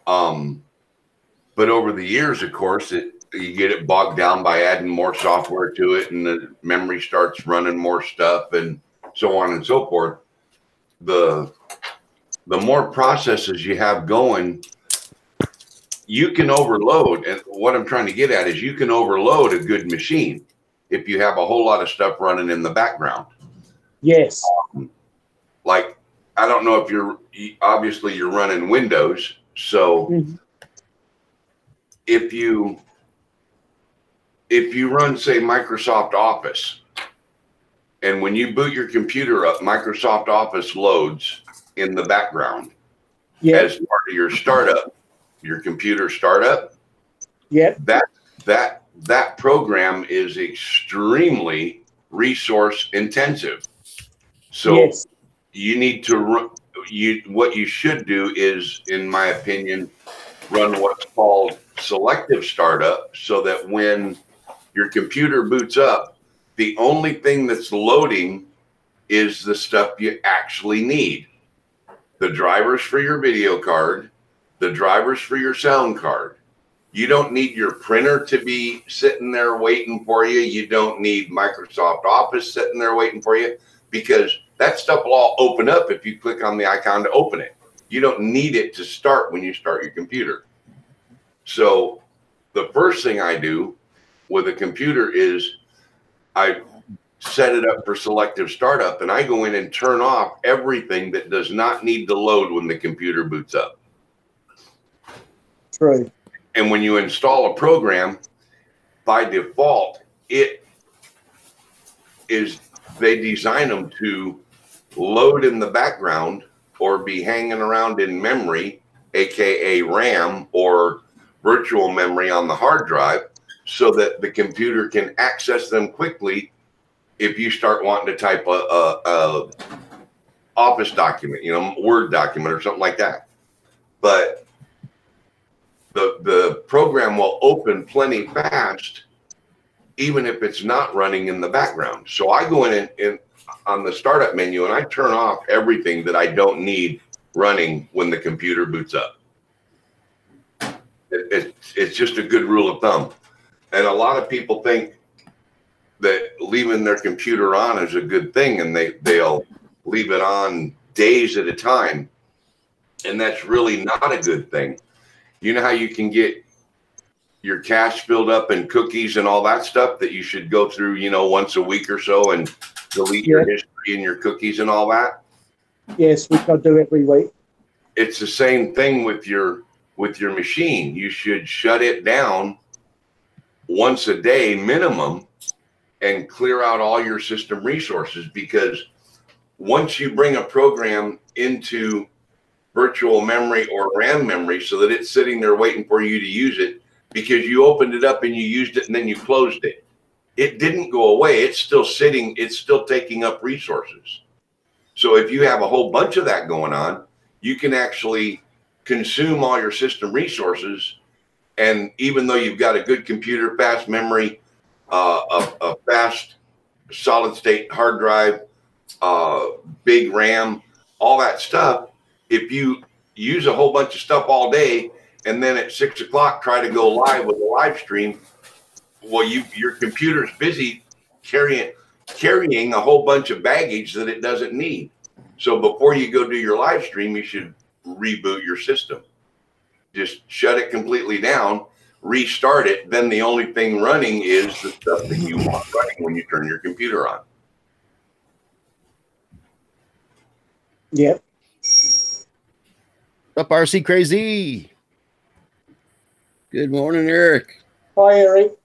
Speaker 6: But over the years, of course, you get it bogged down by adding more software to it and the memory starts running more stuff and so on and so forth. The more processes you have going, you can overload. And what I'm trying to get at is you can overload a good machine if you have a whole lot of stuff running in the background.
Speaker 3: Yes.
Speaker 6: Like, I don't know if obviously you're running Windows. So if you run, say, Microsoft Office, and when you boot your computer up, Microsoft Office loads in the background as part of your startup, your computer startup. That program is extremely resource intensive. So you need to run. What you should do is, in my opinion, run what's called selective startup, so that when your computer boots up, the only thing that's loading is the stuff you actually need. The drivers for your video card, the drivers for your sound card. You don't need your printer to be sitting there waiting for you. You don't need Microsoft Office sitting there waiting for you, because that stuff will all open up if you click on the icon to open it. You don't need it to start when you start your computer. So the first thing I do with a computer is I set it up for selective startup, and I go in and turn off everything that does not need to load when the computer boots up.
Speaker 3: True.
Speaker 6: And when you install a program, by default, it is they design them to load in the background or be hanging around in memory, aka RAM or virtual memory on the hard drive, so that the computer can access them quickly if you start wanting to type a Office document, Word document or something like that. But the program will open plenty fast, even if it's not running in the background. So I go in on the startup menu and I turn off everything that I don't need running when the computer boots up. It's just a good rule of thumb. And a lot of people think that leaving their computer on is a good thing, and they'll leave it on days at a time. And that's really not a good thing. You know how you can get your cache filled up in cookies and all that stuff that you should go through, once a week or so and delete your history and your cookies and all that?
Speaker 3: Yes, which I do every week.
Speaker 6: It's the same thing with your machine. You should shut it down once a day minimum and clear out all your system resources, because once you bring a program into virtual memory or RAM memory so that it's sitting there waiting for you to use it because you opened it up and you used it and then you closed it, it didn't go away. It's still sitting. It's still taking up resources. So if you have a whole bunch of that going on, you can actually consume all your system resources. And even though you've got a good computer, fast memory, a fast solid state hard drive, big RAM, all that stuff, if you use a whole bunch of stuff all day and then at 6 o'clock try to go live with a live stream, well, your computer's busy carrying a whole bunch of baggage that it doesn't need. So before you go do your live stream, you should reboot your system. Just shut it completely down, restart it. Then the only thing running is the stuff that you want running when you turn your computer on.
Speaker 3: Yep.
Speaker 2: Up, RC Crazy.
Speaker 1: Good morning, Eric.
Speaker 3: Hi, Eric.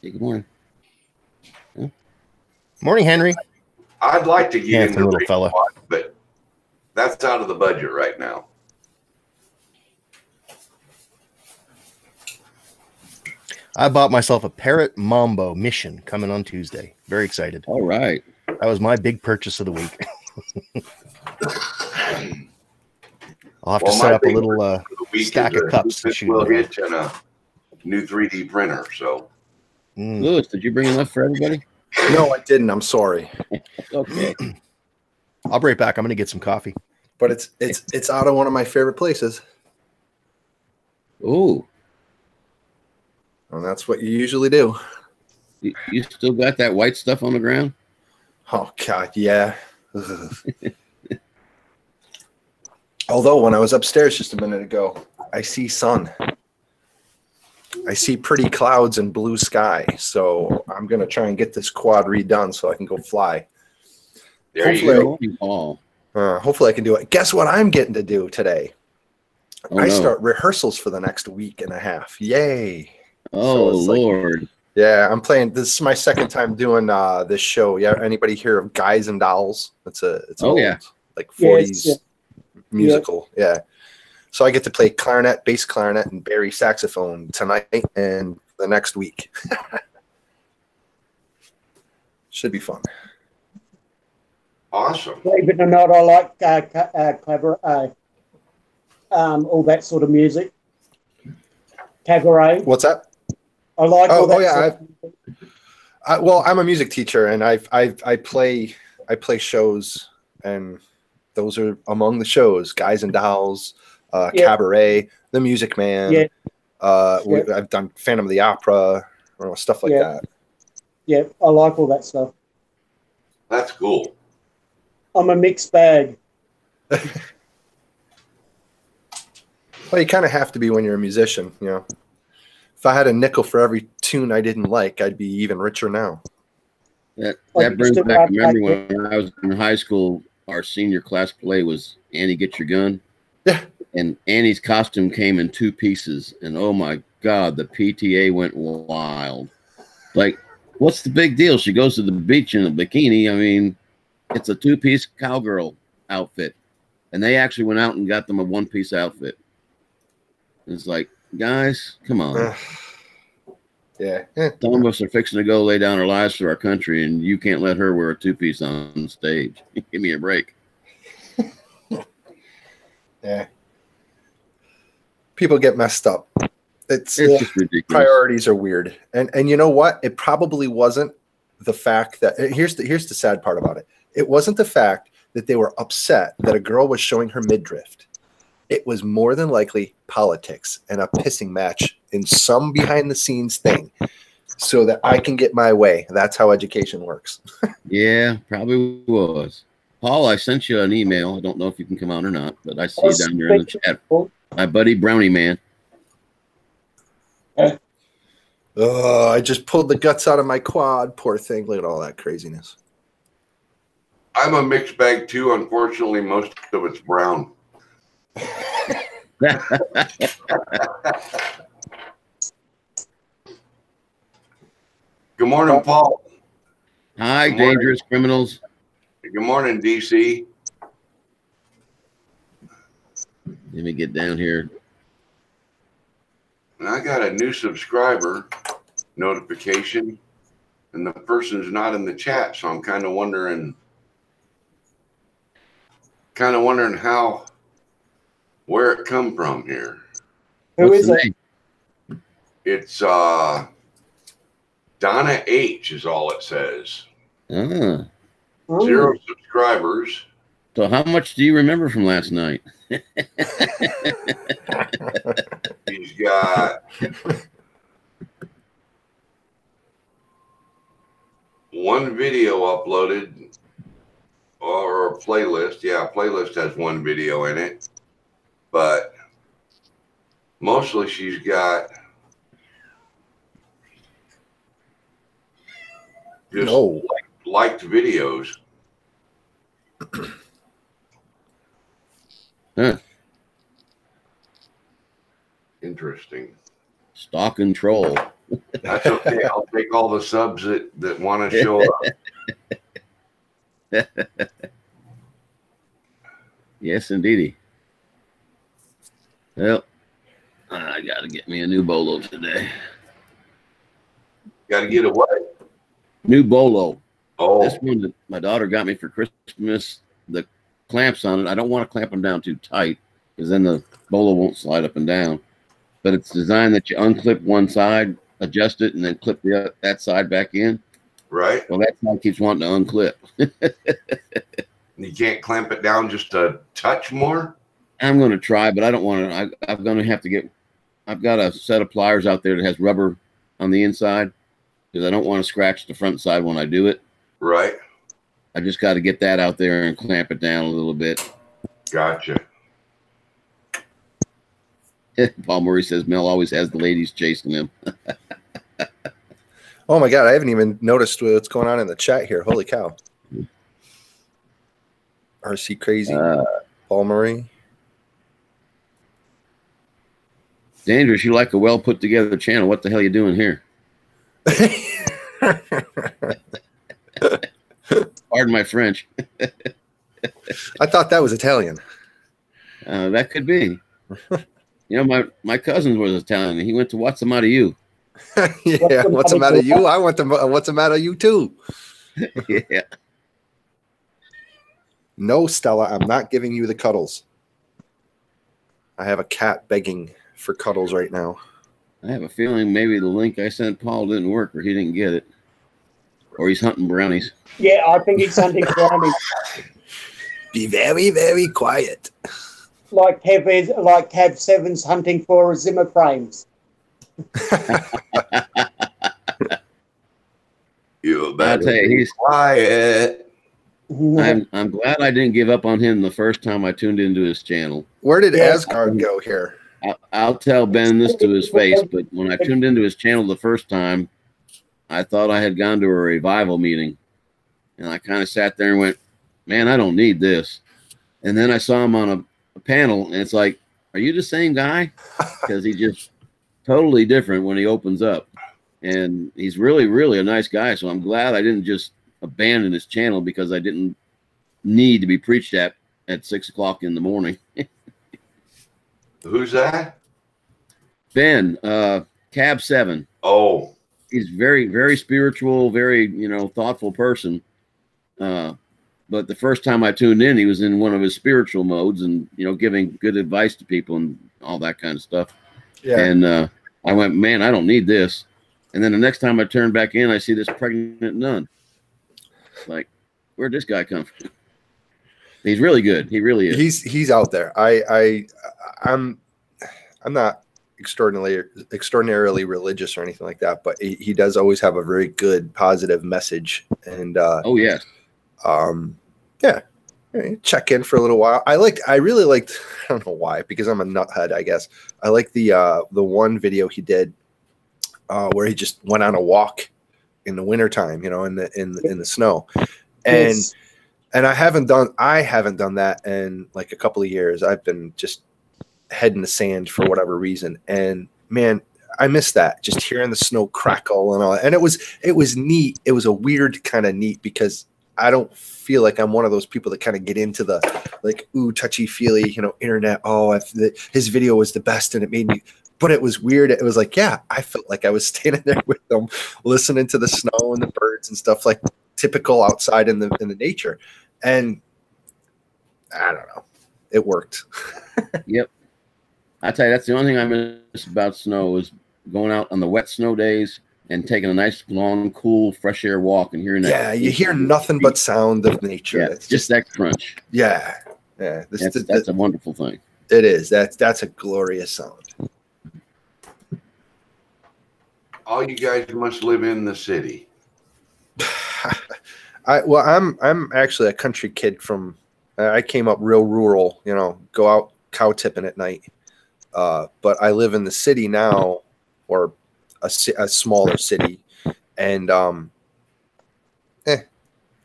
Speaker 1: Hey, good morning.
Speaker 2: Huh? Morning, Henry.
Speaker 6: I'd like to get into
Speaker 2: little fella,
Speaker 6: but that's out of the budget right now.
Speaker 2: I bought myself a Parrot Mambo Mission coming on Tuesday. Very excited.
Speaker 1: All right.
Speaker 2: That was my big purchase of the week. I'll have to set up a little stack of cups to shoot.
Speaker 6: Will hitch and a new 3D printer. So,
Speaker 1: Lewis, did you bring enough for everybody?
Speaker 5: No, I didn't. I'm sorry.
Speaker 1: Okay.
Speaker 2: I'll be right back. I'm going to get some coffee.
Speaker 5: But it's out of one of my favorite places.
Speaker 1: Oh.
Speaker 5: And that's what you usually do.
Speaker 1: You still got that white stuff on the ground?
Speaker 5: Oh, God, yeah. Although when I was upstairs just a minute ago, I see sun. I see pretty clouds and blue sky. So I'm going to try and get this quad redone so I can go fly. Hopefully I can do it. Guess what I'm getting to do today? I start rehearsals for the next week and a half. Yay.
Speaker 1: Oh, so Lord.
Speaker 5: Yeah, I'm playing. This is my second time doing this show. Yeah, anybody hear of Guys and Dolls? It's old, like 40s musical. Yeah. So I get to play clarinet, bass clarinet, and bari saxophone tonight and the next week. Should be fun.
Speaker 6: Awesome.
Speaker 3: Believe it or not, I like clever, all that sort of music. Cabaret.
Speaker 5: What's that?
Speaker 3: I like all that.
Speaker 5: Well, I'm a music teacher, and I play shows, and those are among the shows: Guys and Dolls, Cabaret, The Music Man. Yeah. I've done Phantom of the Opera, stuff like that.
Speaker 3: Yeah, I like all that stuff.
Speaker 6: That's cool.
Speaker 3: I'm a mixed bag.
Speaker 5: Well, you kind of have to be when you're a musician, you know. If I had a nickel for every tune I didn't like, I'd be even richer now.
Speaker 1: That brings back a memory when I was in high school. Our senior class play was Annie, Get Your Gun.
Speaker 5: Yeah.
Speaker 1: And Annie's costume came in 2 pieces. And oh my God, the PTA went wild. Like, what's the big deal? She goes to the beach in a bikini. I mean, it's a two-piece cowgirl outfit. And they actually went out and got them a one-piece outfit. It's like, guys, come on.
Speaker 5: Yeah.
Speaker 1: Some of us are fixing to go lay down our lives for our country, and you can't let her wear a two-piece on stage. Give me a break.
Speaker 5: Yeah. People get messed up. It's
Speaker 1: just ridiculous.
Speaker 5: Priorities are weird. And you know what? It probably wasn't the fact that here's the sad part about it. It wasn't the fact that they were upset that a girl was showing her midriff. It was more than likely politics and a pissing match in some behind the scenes thing so that I can get my way. That's how education works.
Speaker 1: Yeah, probably was. Paul, I sent you an email. I don't know if you can come out or not, but I see you down there in the chat. My buddy Brownie Man.
Speaker 5: I just pulled the guts out of my quad. Poor thing. Look at all that craziness.
Speaker 6: I'm a mixed bag too. Unfortunately, most of it's brown. Good morning, Paul.
Speaker 1: Hi, dangerous criminals.
Speaker 6: Good morning, DC.
Speaker 1: Let me get down here.
Speaker 6: And I got a new subscriber notification, and the person's not in the chat, so I'm kind of wondering where it come from here.
Speaker 3: Who is it?
Speaker 6: It's Donna H is all it says. 0 subscribers.
Speaker 1: So how much do you remember from last night?
Speaker 6: He's got one video uploaded, or a playlist. Yeah, playlist has one video in it, but mostly she's got just liked videos.
Speaker 1: Huh.
Speaker 6: Interesting.
Speaker 1: Stock and troll.
Speaker 6: That's okay. I'll take all the subs that want to show up.
Speaker 1: Yes, indeedy. Well, I got to get me a new bolo today.
Speaker 6: Got to get a what?
Speaker 1: New bolo.
Speaker 6: Oh,
Speaker 1: This one that my daughter got me for Christmas, the clamps on it, I don't want to clamp them down too tight because then the bolo won't slide up and down. But it's designed that you unclip one side, adjust it, and then clip that side back in.
Speaker 6: right.
Speaker 1: Well, that side keeps wanting to unclip.
Speaker 6: You can't clamp it down just a touch more?
Speaker 1: I'm going to try, but I don't want to. I'm going to have to get. I've got a set of pliers out there that has rubber on the inside because I don't want to scratch the front side when I do it.
Speaker 6: Right.
Speaker 1: I just got to get that out there and clamp it down a little bit.
Speaker 6: Gotcha.
Speaker 1: Paul Murray says Mel always has the ladies chasing him.
Speaker 5: Oh my God, I haven't even noticed what's going on in the chat here. Holy cow. RC Crazy, Paul Murray.
Speaker 1: Dangerous, you like a well put together channel. What the hell are you doing here? Pardon my French.
Speaker 5: I thought that was Italian.
Speaker 1: That could be. You know, my cousin was Italian. He went to What's the Matter You?
Speaker 5: Yeah, what's the matter you? I want to what's the matter you too?
Speaker 1: Yeah.
Speaker 5: No, Stella, I'm not giving you the cuddles. I have a cat begging for cuddles right now.
Speaker 1: I have a feeling maybe the link I sent Paul didn't work, or he didn't get it, or he's hunting brownies.
Speaker 3: Yeah, I think it's hunting brownies.
Speaker 5: Be very, very quiet.
Speaker 3: Like Kev Seven's hunting for Zimmer frames.
Speaker 6: You better
Speaker 1: tell you,
Speaker 6: be
Speaker 1: he's
Speaker 6: quiet.
Speaker 1: I'm glad I didn't give up on him the first time I tuned into his channel.
Speaker 5: Where did Asgard go here?
Speaker 1: I'll tell Ben this to his face, but when I tuned into his channel the first time, I thought I had gone to a revival meeting. And I kind of sat there and went, man, I don't need this. And then I saw him on a panel, and it's like, are you the same guy? Because he just totally different when he opens up. And he's really, really a nice guy. So I'm glad I didn't just abandon his channel because I didn't need to be preached at 6 o'clock in the morning.
Speaker 6: Who's that?
Speaker 1: Ben, Cab 7.
Speaker 6: Oh,
Speaker 1: he's very, very spiritual, very, thoughtful person. But the first time I tuned in, he was in one of his spiritual modes and, giving good advice to people and all that kind of stuff. Yeah. And I went, man, I don't need this. And then the next time I turned back in, I see this pregnant nun. Like, where'd this guy come from? He's really good. He really is.
Speaker 5: He's out there. I'm not extraordinarily religious or anything like that, but he does always have a very good positive message. And
Speaker 1: oh yes.
Speaker 5: Yeah, check in for a little while. I really liked, I don't know why, because I'm a nuthead, I guess. I like the one video he did where he just went on a walk in the wintertime, in the snow. And yes. And I haven't done that in like a couple of years. I've been just head in the sand for whatever reason. And man, I miss that. Just hearing the snow crackle and all that. And it was neat. It was a weird kind of neat because I don't feel like I'm one of those people that kind of get into the like, ooh, touchy feely, internet. Oh, his video was the best and it made me, but it was weird. It was like, yeah, I felt like I was standing there with them, listening to the snow and the birds and stuff like typical outside in the nature. And I don't know, it worked.
Speaker 1: Yep. I tell you, that's the only thing I miss about snow is going out on the wet snow days and taking a nice, long, cool, fresh air walk and hearing that.
Speaker 5: Yeah, you hear nothing but sound of nature.
Speaker 1: Yeah, it's just that crunch.
Speaker 5: Yeah.
Speaker 1: That's a wonderful thing.
Speaker 5: It is. That's a glorious sound.
Speaker 6: All you guys must live in the city.
Speaker 5: I'm actually a country kid from. I came up real rural. Go out cow tipping at night. But I live in the city now, or a smaller city, and I'd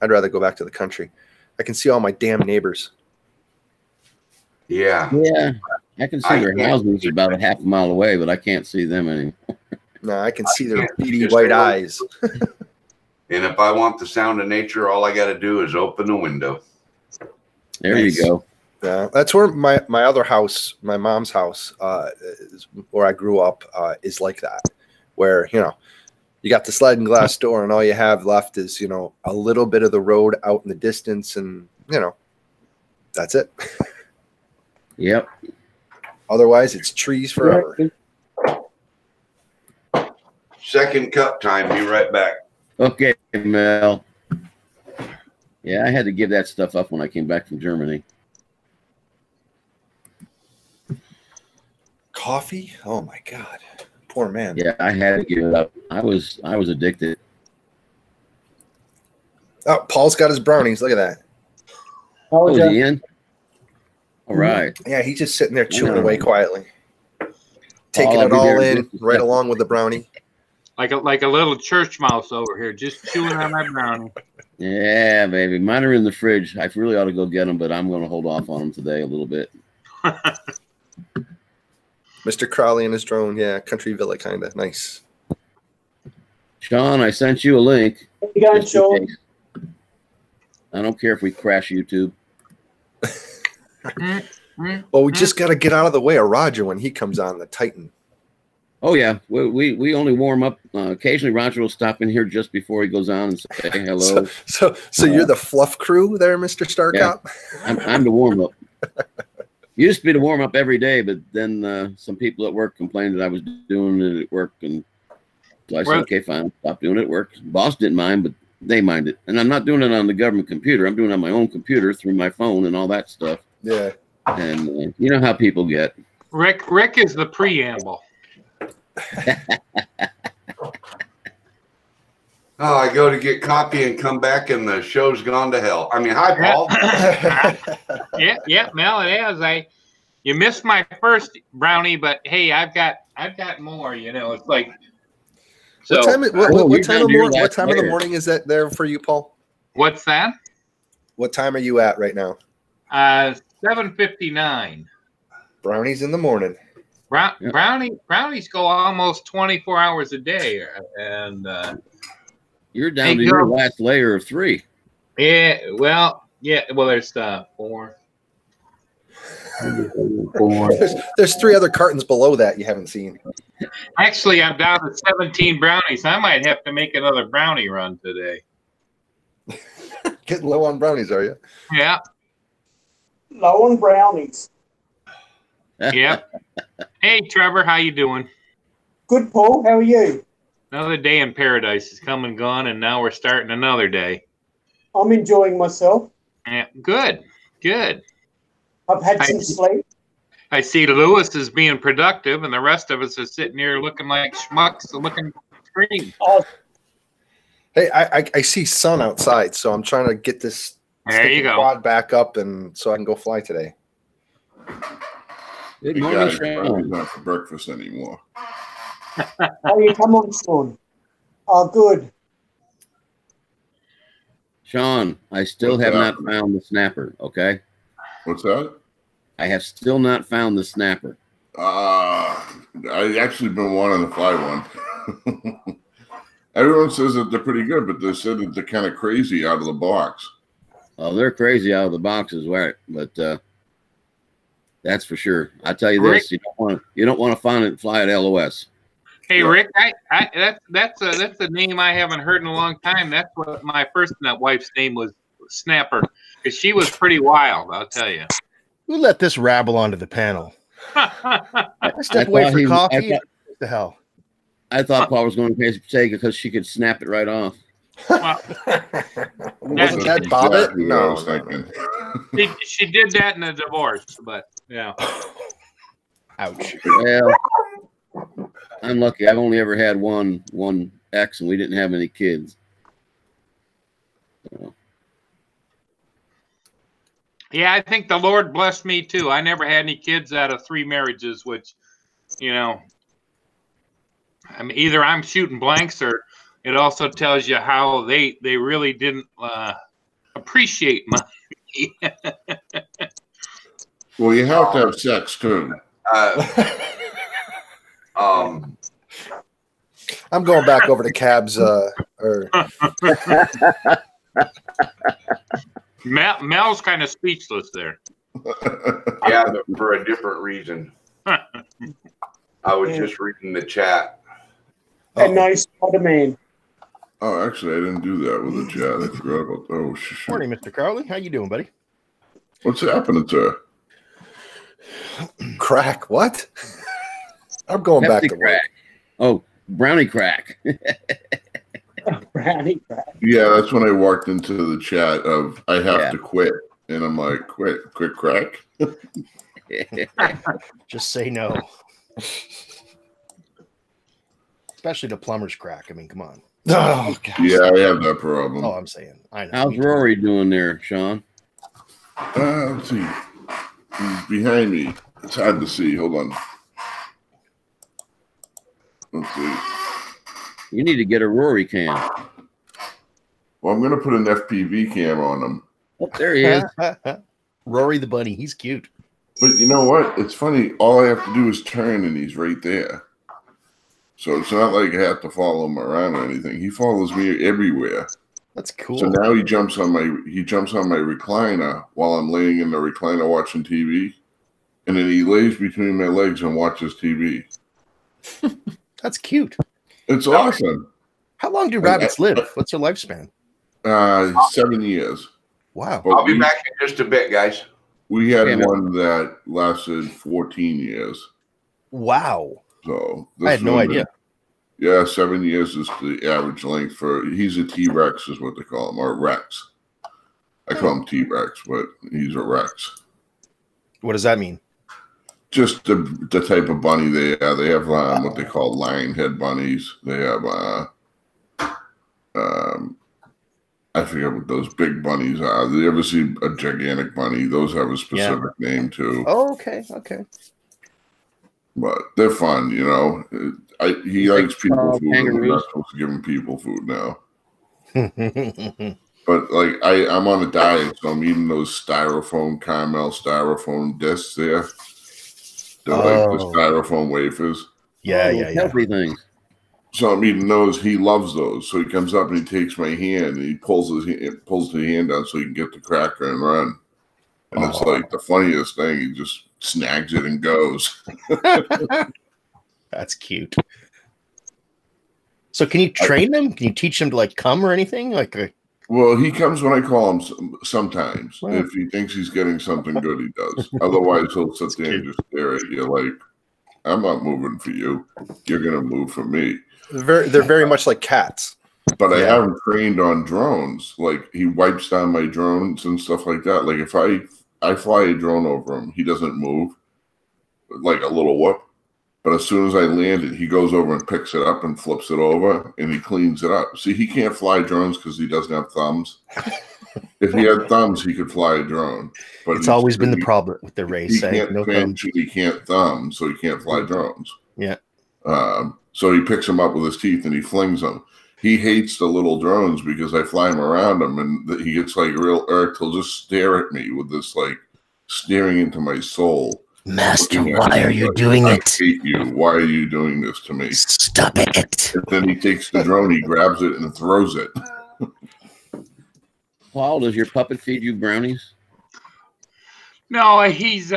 Speaker 5: rather go back to the country. I can see all my damn neighbors.
Speaker 6: Yeah,
Speaker 1: I can see their houses about a half a mile away, but I can't see them anymore.
Speaker 5: No, I can see their beady white eyes.
Speaker 6: And if I want the sound of nature, all I got to do is open the window.
Speaker 1: There nice. You go.
Speaker 5: Yeah, that's where my other house, my mom's house, is where I grew up, is like that, where, you got the sliding glass door and all you have left is, a little bit of the road out in the distance and, that's it.
Speaker 1: Yep.
Speaker 5: Otherwise, it's trees forever.
Speaker 6: Second cup time. Be right back.
Speaker 1: Okay, Mel. Yeah, I had to give that stuff up when I came back from Germany.
Speaker 5: Coffee? Oh my God. Poor man.
Speaker 1: Yeah, I had to give it up. I was addicted.
Speaker 5: Oh, Paul's got his brownies. Look at that.
Speaker 1: Oh, is he in? All right.
Speaker 5: Yeah, he's just sitting there chewing away quietly. Taking it all in right along with the brownie.
Speaker 7: Like a little church mouse over here, just chewing on my brownie.
Speaker 1: Yeah, baby. Mine are in the fridge. I really ought to go get them, but I'm going to hold off on them today a little bit.
Speaker 5: Mr. Crowley and his drone. Yeah, country villa kind of. Nice.
Speaker 1: Sean, I sent you a link.
Speaker 3: You got it, Sean.
Speaker 1: I don't care if we crash YouTube.
Speaker 5: Well, we just got to get out of the way of Roger when he comes on the Titan.
Speaker 1: Oh yeah, we only warm up. Occasionally, Roger will stop in here just before he goes on and say hello.
Speaker 5: So you're the fluff crew there, Mr. StarCop?
Speaker 1: Yeah, I'm the warm up. Used to be the warm up every day, but then some people at work complained that I was doing it at work, and so I said, okay, fine, stop doing it at work. Boss didn't mind, but they minded, and I'm not doing it on the government computer. I'm doing it on my own computer through my phone and all that stuff.
Speaker 5: Yeah,
Speaker 1: and you know how people get.
Speaker 7: Rick is the preamble.
Speaker 6: Oh, I go to get coffee and come back and the show's gone to hell. I mean, hi, Paul.
Speaker 7: yeah, Mel, it is. You missed my first brownie, but hey, I've got more. It's like. So,
Speaker 5: what time of the morning is that there for you, Paul?
Speaker 7: What's that?
Speaker 5: What time are you at right now?
Speaker 7: 7:59.
Speaker 5: Brownies in the morning.
Speaker 7: Brownies go almost 24 hours a day, and
Speaker 1: you're down to your last layer of 3.
Speaker 7: Yeah, well, there's 4.
Speaker 5: There's 3 other cartons below that you haven't seen.
Speaker 7: Actually, I'm down to 17 brownies. I might have to make another brownie run today.
Speaker 5: Getting low on brownies, are you?
Speaker 7: Yeah.
Speaker 3: Low on brownies.
Speaker 7: Yep. Hey, Trevor, how you doing?
Speaker 3: Good, Paul. How are you?
Speaker 7: Another day in paradise is come and gone, and now we're starting another day.
Speaker 3: I'm enjoying myself.
Speaker 7: Yeah, good.
Speaker 3: I've had some sleep.
Speaker 7: I see Lewis is being productive, and the rest of us are sitting here looking like schmucks, looking at the screen.
Speaker 3: Oh.
Speaker 5: Hey, I see sun outside, so I'm trying to get this quad back up, and so I can go fly today.
Speaker 1: Good morning,
Speaker 8: Sean. Not for breakfast anymore.
Speaker 3: Oh, you come on, Sean. Oh, good.
Speaker 1: Sean, I still have not found the snapper, okay?
Speaker 8: What's that?
Speaker 1: I have still not found the snapper.
Speaker 8: I actually been wanting to fly one. Everyone says that they're pretty good, but they said that they're kind of crazy out of the box.
Speaker 1: Oh, they're crazy out of the box as well, but that's for sure. I tell you this, you don't want to find it and fly at LOS.
Speaker 7: Hey, Rick, that's a name I haven't heard in a long time. That's what my first wife's name was, Snapper, because she was pretty wild, I'll tell you.
Speaker 2: Who let this rabble onto the panel? Step away for coffee. What the hell?
Speaker 1: I thought Paul was going to say because she could snap it right off.
Speaker 5: Wasn't that Bobbit? No.
Speaker 7: She did that in a divorce, but yeah.
Speaker 2: Ouch.
Speaker 1: Well, I'm lucky. I've only ever had one ex, and we didn't have any kids. So.
Speaker 7: Yeah, I think the Lord blessed me too. I never had any kids out of 3 marriages, which, I mean, either I'm shooting blanks, or it also tells you how they really didn't appreciate money.
Speaker 8: Well, you have to have sex too.
Speaker 5: I'm going back over to Cabs.
Speaker 7: Mel's kind of speechless there.
Speaker 6: Yeah, but for a different reason. I was just reading the chat.
Speaker 3: A nice Spider-Man.
Speaker 8: Oh, actually, I didn't do that with the chat. I forgot about that. Oh, shit.
Speaker 2: Morning, Mr. Crowley. How you doing, buddy?
Speaker 8: What's happening, sir?
Speaker 5: Crack? What? I'm going
Speaker 1: Pepsi
Speaker 5: back to
Speaker 1: crack.
Speaker 5: work.
Speaker 1: Oh, brownie crack.
Speaker 3: Brownie crack.
Speaker 8: Yeah, that's when I walked into the chat of I have to quit, and I'm like, quit crack.
Speaker 2: Just say no. Especially the plumber's crack. I mean, come on.
Speaker 5: Oh, God.
Speaker 8: Yeah, I have that problem.
Speaker 2: Oh, I'm saying. I know.
Speaker 1: How's Rory doing there, Sean?
Speaker 8: Let's see. He's behind me. It's hard to see. Hold on. Let's see.
Speaker 1: You need to get a Rory cam.
Speaker 8: Well, I'm going to put an FPV cam on him.
Speaker 1: Oh, there he is.
Speaker 2: Rory the bunny. He's cute.
Speaker 8: But you know what? It's funny. All I have to do is turn, and he's right there. So it's not like I have to follow him around or anything. He follows me everywhere.
Speaker 2: That's cool.
Speaker 8: So now he jumps on my recliner while I'm laying in the recliner watching TV, and then he lays between my legs and watches TV.
Speaker 2: That's cute.
Speaker 8: It's awesome.
Speaker 2: How long do rabbits live? What's their lifespan?
Speaker 8: 7 years.
Speaker 2: Wow.
Speaker 6: I'll be back in just a bit, guys.
Speaker 8: We had one that lasted 14 years.
Speaker 2: Wow.
Speaker 8: So
Speaker 2: I had no idea.
Speaker 8: Yeah, 7 years is the average length for. He's a T-Rex, is what they call him, or Rex. I call him T-Rex, but he's a Rex.
Speaker 2: What does that mean?
Speaker 8: Just the type of bunny they are. They have what they call lion head bunnies. They have I forget what those big bunnies are. Do you ever see a gigantic bunny? Those have a specific name too.
Speaker 2: Oh, okay, okay.
Speaker 8: But they're fun, you know. He likes people food. We're not supposed to give him people food now. But like I'm on a diet, so I'm eating those caramel styrofoam discs there. They're like the styrofoam wafers.
Speaker 2: Yeah,
Speaker 1: healthy things.
Speaker 8: So I'm eating those. He loves those. So he comes up and he takes my hand and he pulls the hand out so he can get the cracker and run. And it's like the funniest thing. He just snags it and goes.
Speaker 2: That's cute. So can you train them? Can you teach them to like come or anything?
Speaker 8: Well, he comes when I call him sometimes. Wow. If he thinks he's getting something good, he does. Otherwise, he'll sit there and just stare at you like, I'm not moving for you. You're going to move for me.
Speaker 5: They're very much like cats.
Speaker 8: But I haven't trained on drones. Like, he wipes down my drones and stuff like that. Like, if I fly a drone over him, he doesn't move, like a little whoop. But as soon as I land it, he goes over and picks it up and flips it over, and he cleans it up. See, he can't fly drones because he doesn't have thumbs. If he had thumbs, he could fly a drone. But
Speaker 2: it's always been the problem with the race.
Speaker 8: He can't thumb, so he can't fly drones.
Speaker 2: Yeah.
Speaker 8: So he picks them up with his teeth and he flings them. He hates the little drones because I fly him around him, and he gets like real irked. He'll just stare at me with this like staring into my soul.
Speaker 2: Master, why are you doing it?
Speaker 8: I hate you. Why are you doing this to me?
Speaker 2: Stop it.
Speaker 8: And then he takes the drone, he grabs it and throws it.
Speaker 1: Paul, does your puppet feed you brownies?
Speaker 7: No, he's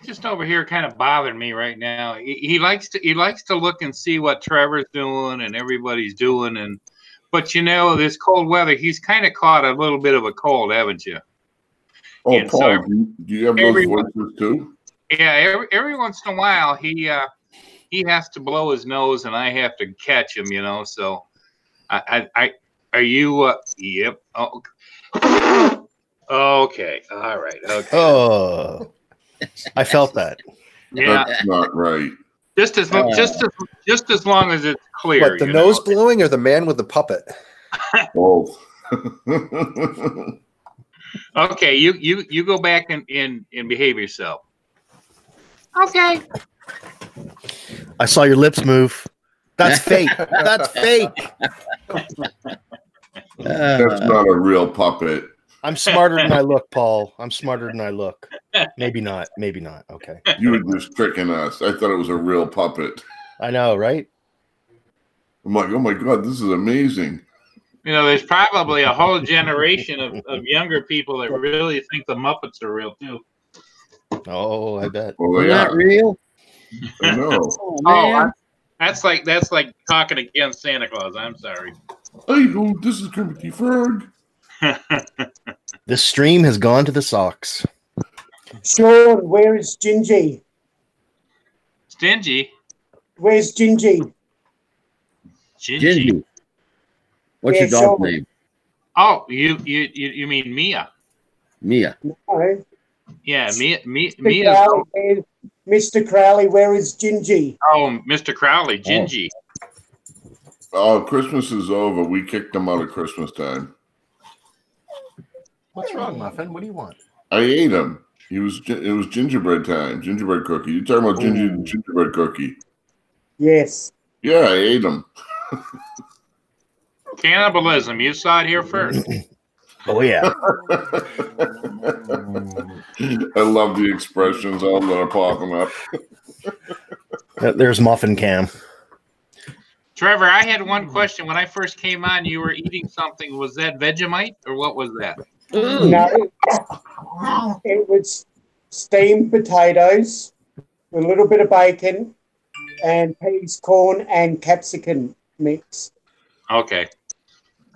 Speaker 7: just over here kind of bothering me right now. He likes to look and see what Trevor's doing and everybody's doing, but you know, this cold weather, he's kind of caught a little bit of a cold, haven't you?
Speaker 8: Oh, and Paul, so do you have those voices too?
Speaker 7: Yeah, every once in a while he has to blow his nose and I have to catch him, you know. So I are you yep. Oh, okay. All right. Okay.
Speaker 2: Oh, I felt that.
Speaker 7: Yeah,
Speaker 8: that's not right.
Speaker 7: Just as long as it's clear.
Speaker 5: What, the nose blowing or the man with the puppet?
Speaker 8: Both.
Speaker 7: Okay, you go back and behave yourself. Okay.
Speaker 2: I saw your lips move. That's fake. That's fake.
Speaker 8: That's not a real puppet.
Speaker 2: I'm smarter than I look, Paul. I'm smarter than I look. Maybe not. Maybe not. Okay.
Speaker 8: You were just tricking us. I thought it was a real puppet.
Speaker 2: I know, right?
Speaker 8: I'm like, oh my God, this is amazing.
Speaker 7: You know, there's probably a whole generation of younger people that really think the Muppets are real too.
Speaker 2: Oh, I bet.
Speaker 8: Well,
Speaker 1: they're not real.
Speaker 8: I know.
Speaker 7: Oh, that's like talking against Santa Claus. I'm sorry.
Speaker 8: Hey, this is Kermit Frog.
Speaker 2: This stream has gone to the socks.
Speaker 3: Sean, where is Gingy?
Speaker 7: Stingy?
Speaker 3: Where's Gingy?
Speaker 7: Gingy.
Speaker 1: What's your dog's name?
Speaker 7: Oh, you mean Mia?
Speaker 1: Mia.
Speaker 3: No.
Speaker 7: Yeah, Mia.
Speaker 3: Mr. Crowley, where is Gingy?
Speaker 7: Oh, Mr. Crowley, Gingy.
Speaker 8: Oh, Christmas is over. We kicked him out at Christmas time.
Speaker 2: What's wrong, Muffin? What do you want?
Speaker 8: I ate him. It was gingerbread time. Gingerbread cookie. You're talking about gingerbread cookie?
Speaker 3: Yes.
Speaker 8: Yeah, I ate him.
Speaker 7: Cannibalism. You saw it here first.
Speaker 2: Oh yeah.
Speaker 8: I love the expressions all that are popping up.
Speaker 2: There's Muffin Cam.
Speaker 7: Trevor, I had one question. When I first came on, you were eating something. Was that Vegemite or what was that?
Speaker 3: No, it was steamed potatoes, a little bit of bacon, and peas, corn, and capsicum mix.
Speaker 7: Okay.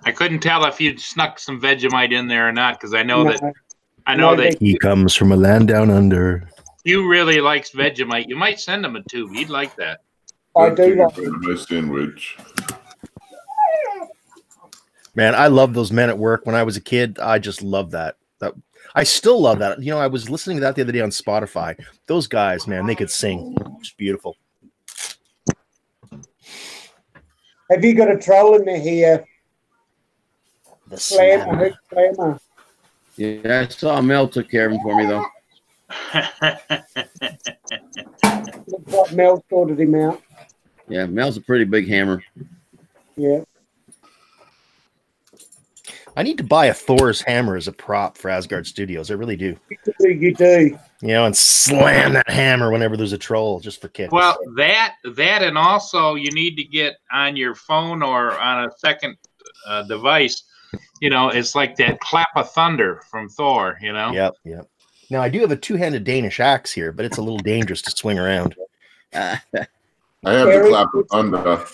Speaker 7: I couldn't tell if you'd snuck some Vegemite in there or not, because I know that
Speaker 2: he comes from a land down under.
Speaker 7: Hugh really likes Vegemite. You might send him a tube. He'd like that.
Speaker 3: I do like
Speaker 8: my sandwich.
Speaker 2: Man, I love those men at work. When I was a kid, I just loved that. I still love that. You know, I was listening to that the other day on Spotify. Those guys, man, they could sing. It's beautiful.
Speaker 3: Have you got a troll in there here?
Speaker 2: The slammer.
Speaker 3: Slammer.
Speaker 1: Yeah, I saw Mel took care of him for me, though.
Speaker 3: Looks like Mel sorted him out.
Speaker 1: Yeah, Mel's a pretty big hammer.
Speaker 3: Yeah.
Speaker 2: I need to buy a Thor's hammer as a prop for Asgard Studios. I really do.
Speaker 3: You do.
Speaker 2: You know, and slam that hammer whenever there's a troll, just for kicks.
Speaker 7: Well, that, and also you need to get on your phone or on a second device. You know, it's like that clap of thunder from Thor. You know.
Speaker 2: Yep. Now I do have a two-handed Danish axe here, but it's a little dangerous to swing around.
Speaker 8: I have to clap of thunder.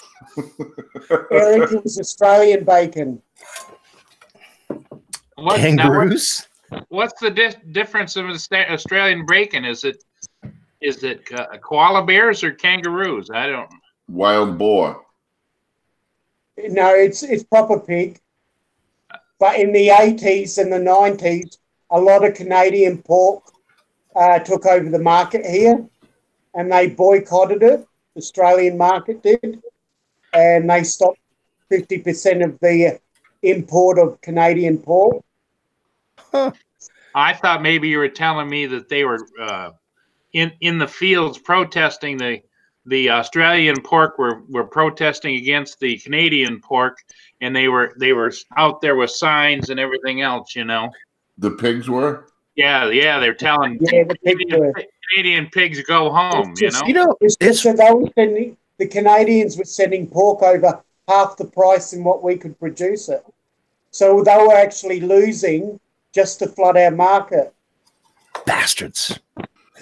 Speaker 3: Eric, it was Australian bacon.
Speaker 2: Kangaroos?
Speaker 7: What's the difference of Australian bacon? Is it koala bears or kangaroos? I don't.
Speaker 8: Wild boar.
Speaker 3: No, it's proper pig. But in the 80s and the 90s, a lot of Canadian pork took over the market here, and they boycotted it. The Australian market did, and they stopped 50% of the import of Canadian pork.
Speaker 2: Huh.
Speaker 7: I thought maybe you were telling me that they were in the fields protesting the Australian pork were protesting against the Canadian pork, and they were out there with signs and everything else, you know.
Speaker 8: The pigs were?
Speaker 7: Yeah, they're telling Canadian pigs go home,
Speaker 3: It's just that they were sending, the Canadians were sending pork over half the price in what we could produce it. So they were actually losing just to flood our market.
Speaker 2: Bastards.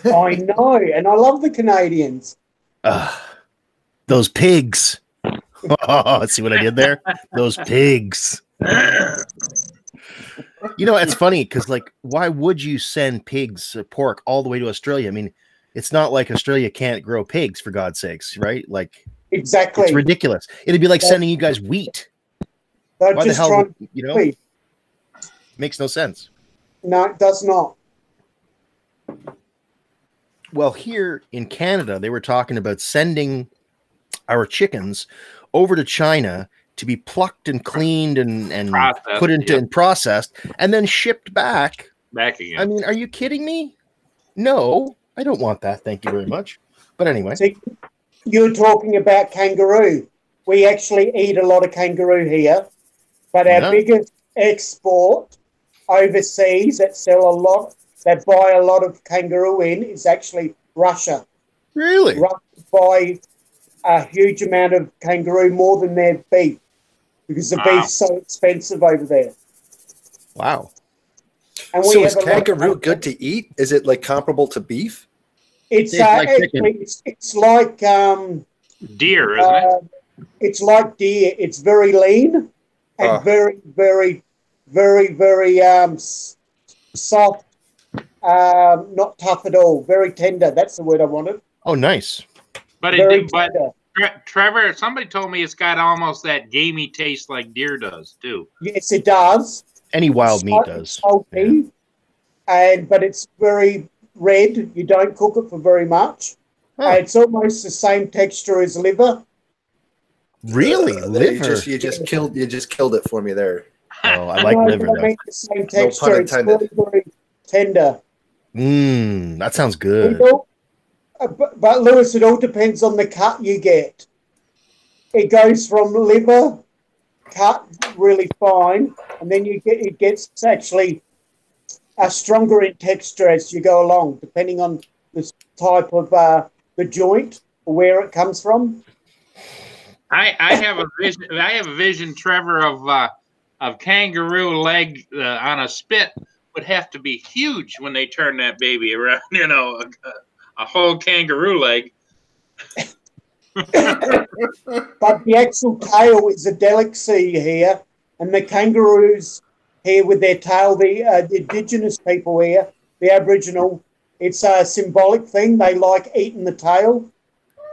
Speaker 3: I know, and I love the Canadians.
Speaker 2: Those pigs. Oh, see what I did there? Those pigs. You know, it's funny because, like, why would you send pigs, pork, all the way to Australia? I mean, it's not like Australia can't grow pigs, for God's sakes, right? Like,
Speaker 3: exactly,
Speaker 2: it's ridiculous. It'd be like sending you guys wheat. Why the hell? You know, makes no sense.
Speaker 3: No, it does not.
Speaker 2: Well, here in Canada, they were talking about sending our chickens over to China to be plucked and cleaned and put into and processed and then shipped back
Speaker 7: again.
Speaker 2: I mean, are you kidding me? No, I don't want that. Thank you very much. But anyway.
Speaker 3: See, you're talking about kangaroo. We actually eat a lot of kangaroo here, but our biggest export overseas that buy a lot of kangaroo in is actually Russia.
Speaker 2: Really?
Speaker 3: Russia buy a huge amount of kangaroo, more than their beef, because the beef's so expensive over there.
Speaker 2: Wow.
Speaker 3: And
Speaker 5: so is kangaroo good to eat? Is it like comparable to beef?
Speaker 3: It's like
Speaker 7: deer, isn't it?
Speaker 3: It's like deer. It's very lean and very, very, very, very soft. Not tough at all. Very tender. That's the word I wanted.
Speaker 2: Oh, nice.
Speaker 7: But Trevor, somebody told me it's got almost that gamey taste like deer does too.
Speaker 3: Yes, it does.
Speaker 2: Any wild meat does.
Speaker 3: Salty, but it's very red. You don't cook it for very much. It's almost the same texture as liver.
Speaker 2: Really, liver?
Speaker 5: You just killed it for me there.
Speaker 2: Oh, I like liver though.
Speaker 3: The same texture. No, it's very, very tender.
Speaker 2: That sounds good.
Speaker 3: But Lewis, it all depends on the cut you get. It goes from liver cut really fine, and then it gets actually stronger in texture as you go along, depending on the type of the joint or where it comes from.
Speaker 7: I have a vision, Trevor, of kangaroo leg on a spit would have to be huge when they turn that baby around. You know, a whole kangaroo leg.
Speaker 3: But the actual tail is a delicacy here, and the kangaroos here with their tail, the indigenous people here, the Aboriginal, it's a symbolic thing. They like eating the tail,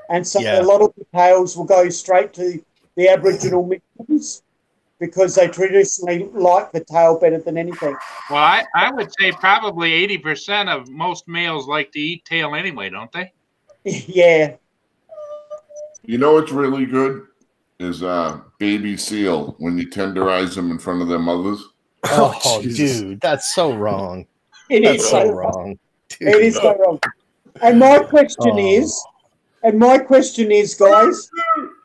Speaker 3: and so a lot of the tails will go straight to the Aboriginal missions because they traditionally like the tail better than anything.
Speaker 7: Well, I would say probably 80% of most males like to eat tail anyway, don't they?
Speaker 3: Yeah.
Speaker 8: You know what's really good is baby seal when you tenderize them in front of their mothers.
Speaker 2: Oh, dude, that's so wrong.
Speaker 3: That's
Speaker 2: so wrong. Dude.
Speaker 3: It is so wrong. And my question is, guys,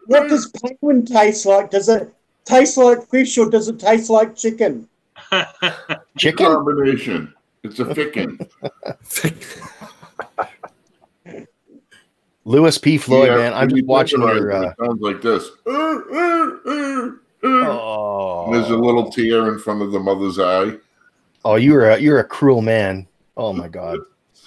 Speaker 3: what does penguin taste like? Does taste like fish or does it taste like chicken?
Speaker 2: Chicken?
Speaker 8: Combination. It's a ficken.
Speaker 2: Lewis P. Floyd,
Speaker 8: Yeah,
Speaker 2: man. I'm just watching your.
Speaker 8: It sounds like this.
Speaker 2: Oh.
Speaker 8: And there's a little tear in front of the mother's eye.
Speaker 2: Oh, you're a cruel man. Oh my God.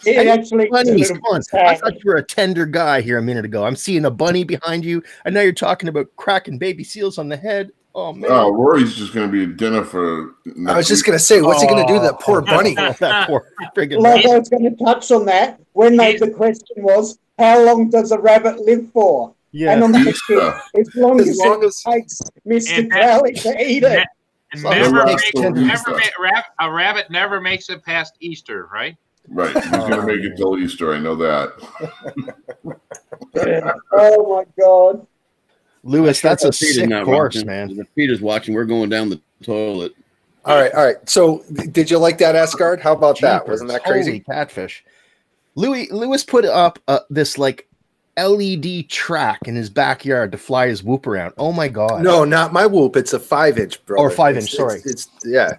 Speaker 3: It actually.
Speaker 2: Bunnies, come on. I thought you were a tender guy here a minute ago. I'm seeing a bunny behind you. I know you're talking about cracking baby seals on the head. Oh man.
Speaker 8: Oh, Rory's just going to be a dinner for.
Speaker 5: I was just going to say, what's he going to do to that poor bunny?
Speaker 2: That poor friggin'
Speaker 3: Like I was going to touch on that when the question was, how long does a rabbit live for?
Speaker 2: Yeah.
Speaker 3: And I'm thinking, as long as it takes Mr. Crowley to eat it.
Speaker 7: A rabbit never makes it past Easter, right?
Speaker 8: Right. He's going to make it till Easter. I know that.
Speaker 3: Oh, my God.
Speaker 2: Lewis, that's a sick course,
Speaker 1: watching.
Speaker 2: Man.
Speaker 1: The Peter's watching. We're going down the toilet.
Speaker 5: All right. So, did you like that, Asgard? How about that? Wasn't that crazy?
Speaker 2: Holy catfish. Lewis put up this like LED track in his backyard to fly his whoop around. Oh my God.
Speaker 5: No, not my whoop. It's a 5-inch, bro.
Speaker 2: Or 5-inch, sorry.
Speaker 5: It's yeah.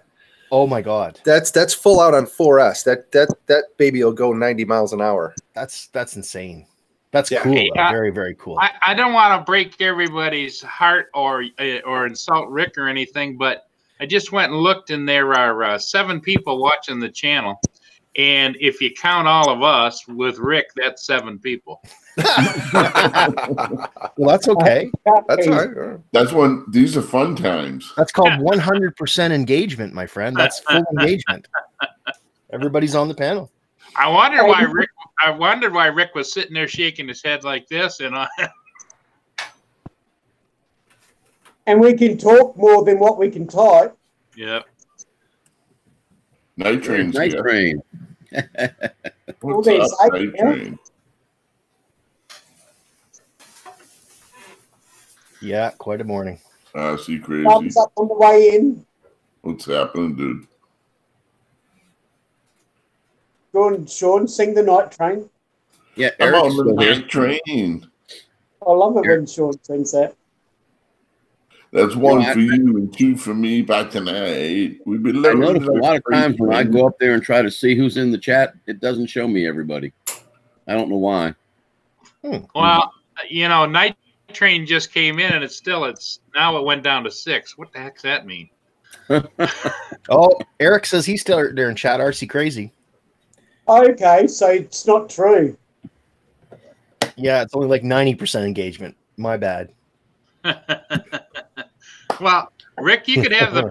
Speaker 2: Oh my God.
Speaker 5: That's full out on 4S. That baby will go 90 miles an hour.
Speaker 2: That's insane. That's cool. Very, very cool.
Speaker 7: I don't want to break everybody's heart or insult Rick or anything, but I just went and looked, and there are 7 people watching the channel. And if you count all of us with Rick, that's 7 people.
Speaker 2: Well, that's okay.
Speaker 5: That's all right.
Speaker 8: That's when these are fun times.
Speaker 2: That's called 100% engagement, my friend. That's full engagement. Everybody's on the panel.
Speaker 7: I wondered why Rick was sitting there shaking his head like this, and
Speaker 3: and we can talk more than what we can type.
Speaker 7: Yeah.
Speaker 8: Night Train's
Speaker 1: Night
Speaker 8: here.
Speaker 1: Train.
Speaker 8: What's up, Night Train?
Speaker 2: Yeah, quite a morning.
Speaker 8: See, crazy.
Speaker 3: Thumbs up on the way in.
Speaker 8: What's happening, dude?
Speaker 3: Go on, Sean, sing the Night Train.
Speaker 1: Yeah,
Speaker 8: I'm
Speaker 1: Eric's
Speaker 8: on the
Speaker 1: still here.
Speaker 8: Night Train.
Speaker 3: I love it when Sean sings that.
Speaker 8: That's 1 for you and 2 for me by tonight. We've been.
Speaker 1: I notice a lot of times when I go up there and try to see who's in the chat, it doesn't show me everybody. I don't know why.
Speaker 7: Well, Night Train just came in, and it's now it went down to 6. What the heck's that mean?
Speaker 2: Oh, Eric says he's still there in chat. RC crazy.
Speaker 3: Okay, so it's not true.
Speaker 2: Yeah, it's only like 90% engagement. My bad.
Speaker 7: Well, Rick, you could have the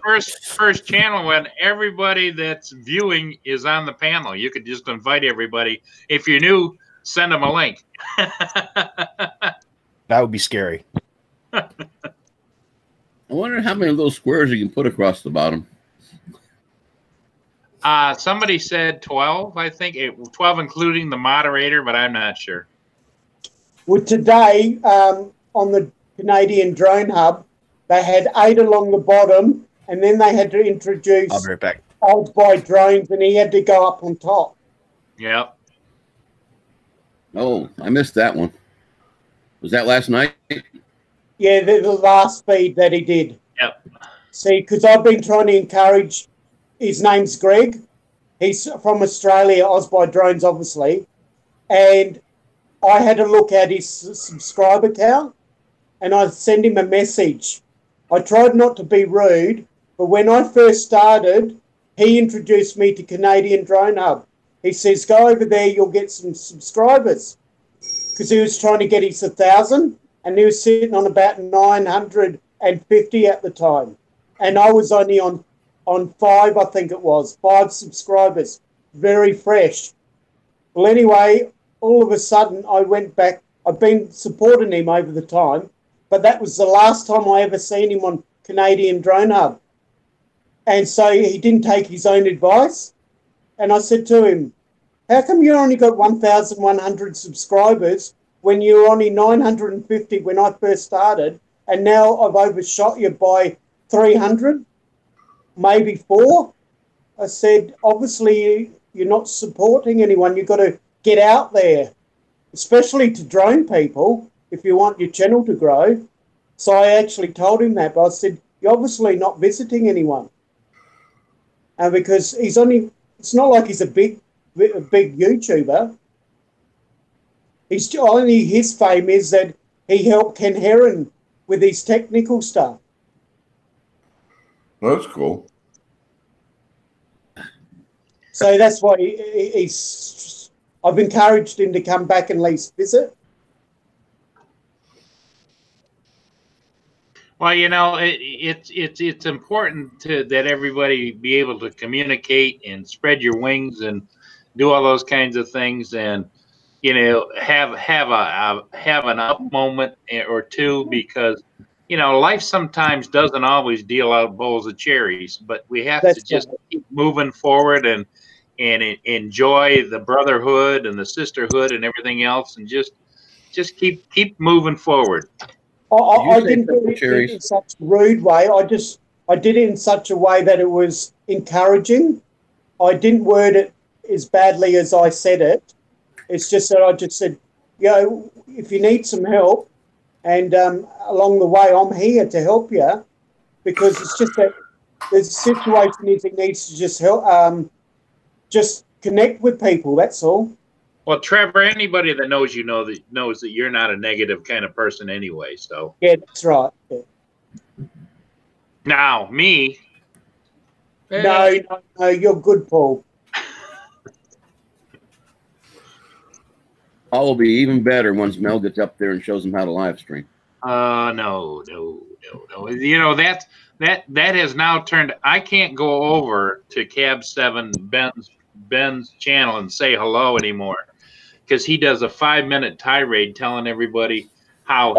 Speaker 7: first channel when everybody that's viewing is on the panel. You could just invite everybody. If you're new, send them a link.
Speaker 2: That would be scary.
Speaker 1: I wonder how many of those squares you can put across the bottom.
Speaker 7: Somebody said 12, I think. 12 including the moderator, but I'm not sure.
Speaker 3: Well, today, on the Canadian Drone Hub, they had 8 along the bottom, and then they had to introduce
Speaker 2: I'll be right back.
Speaker 3: Old drones, and he had to go up on top.
Speaker 7: Yeah.
Speaker 1: Oh, I missed that one. Was that last night?
Speaker 3: Yeah, the last feed that he did.
Speaker 7: Yep.
Speaker 3: See, because I've been trying to encourage, his name's Greg. He's from Australia, Osby Drones, obviously. And I had a look at his subscriber count, and I sent him a message. I tried not to be rude, but when I first started, he introduced me to Canadian Drone Hub. He says, go over there, you'll get some subscribers. Because he was trying to get his 1,000, and he was sitting on about 950 at the time. And I was only on 5, I think it was, 5 subscribers. Very fresh. Well, anyway, all of a sudden, I went back. I've been supporting him over the time, but that was the last time I ever seen him on Canadian Drone Hub. And so he didn't take his own advice. And I said to him, how come you only got 1,100 subscribers when you were only 950 when I first started, and now I've overshot you by 300, maybe 4? I said, obviously you're not supporting anyone. You've got to get out there, especially to drone people, if you want your channel to grow. So I actually told him that, but I said, you're obviously not visiting anyone. And because it's not like he's a big YouTuber. His fame is that he helped Ken Heron with his technical stuff.
Speaker 8: That's cool.
Speaker 3: So that's why I've encouraged him to come back and at least visit.
Speaker 7: Well, you know, it's important that everybody be able to communicate and spread your wings and do all those kinds of things, and you know, have an up moment or two, because you know, life sometimes doesn't always deal out bowls of cherries, but we have to just keep moving forward and enjoy the brotherhood and the sisterhood and everything else, and just keep moving forward.
Speaker 3: I didn't do it in such a rude way. I did it in such a way that it was encouraging. I didn't word it as badly as I said it. It's just that I just said, you know, if you need some help, and along the way, I'm here to help you, because it's just that the situation is it needs to just help, just connect with people. That's all.
Speaker 7: Well, Trevor, anybody that knows you knows that you're not a negative kind of person anyway. So
Speaker 3: yeah, that's right. Yeah.
Speaker 7: Now, me.
Speaker 3: No, you're good, Paul.
Speaker 1: All will be even better once Mel gets up there and shows them how to live stream.
Speaker 7: No. You know, that has now turned. I can't go over to Cab 7 Ben's channel and say hello anymore, because he does a 5-minute tirade telling everybody how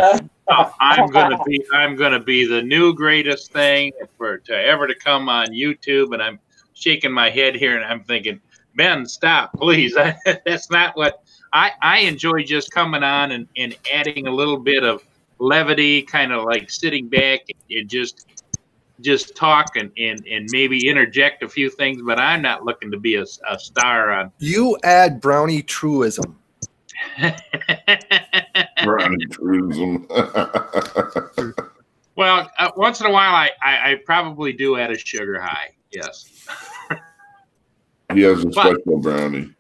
Speaker 7: I'm gonna be the new greatest thing to come on YouTube, and I'm shaking my head here and I'm thinking, Ben, stop, please. That's not what I enjoy. Just coming on and adding a little bit of levity, kind of like sitting back and just talk and maybe interject a few things, but I'm not looking to be a star on.
Speaker 5: You add brownie truism.
Speaker 8: Brownie truism.
Speaker 7: Well, once in a while, I probably do add a sugar high. Yes.
Speaker 8: He has a special brownie.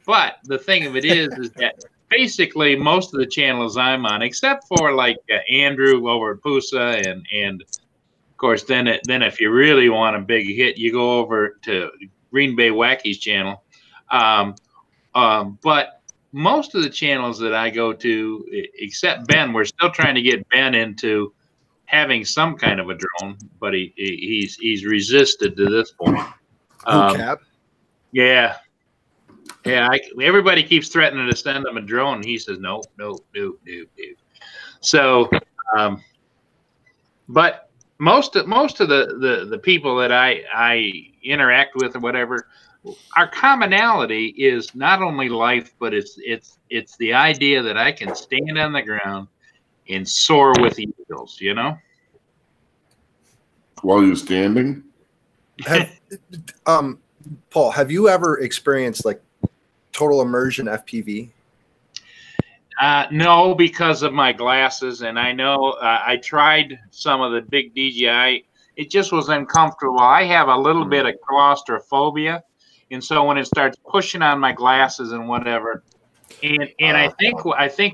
Speaker 7: But the thing of it is that basically most of the channels I'm on, except for like Andrew over at Pusa, and of course, then if you really want a big hit, you go over to Green Bay Wacky's channel. But most of the channels that I go to, except Ben, we're still trying to get Ben into having some kind of a drone, but he's resisted to this point.
Speaker 5: Cap?
Speaker 7: Yeah. Everybody keeps threatening to send him a drone. And he says no. So, but most of the people that I interact with or whatever, our commonality is not only life, but it's the idea that I can stand on the ground and soar with eagles. You know.
Speaker 8: While you're standing.
Speaker 5: Paul, have you ever experienced like total immersion FPV?
Speaker 7: No, because of my glasses, and I know I tried some of the big DJI. It just was uncomfortable. I have a little bit of claustrophobia, and so when it starts pushing on my glasses and whatever, and I think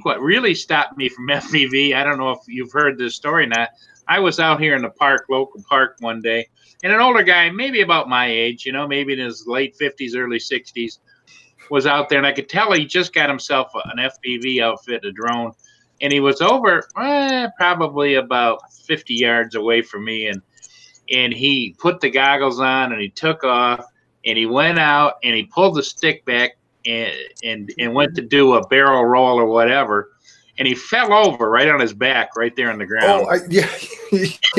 Speaker 7: what really stopped me from FPV, I don't know if you've heard this story or not. I was out here in the local park one day, and an older guy, maybe about my age, you know, maybe in his late 50s, early 60s, was out there, and I could tell he just got himself an FPV outfit, a drone, and he was over probably about 50 yards away from me, and he put the goggles on, and he took off, and he went out, and he pulled the stick back and went to do a barrel roll or whatever, and he fell over right on his back right there on the ground.
Speaker 5: Oh, yeah,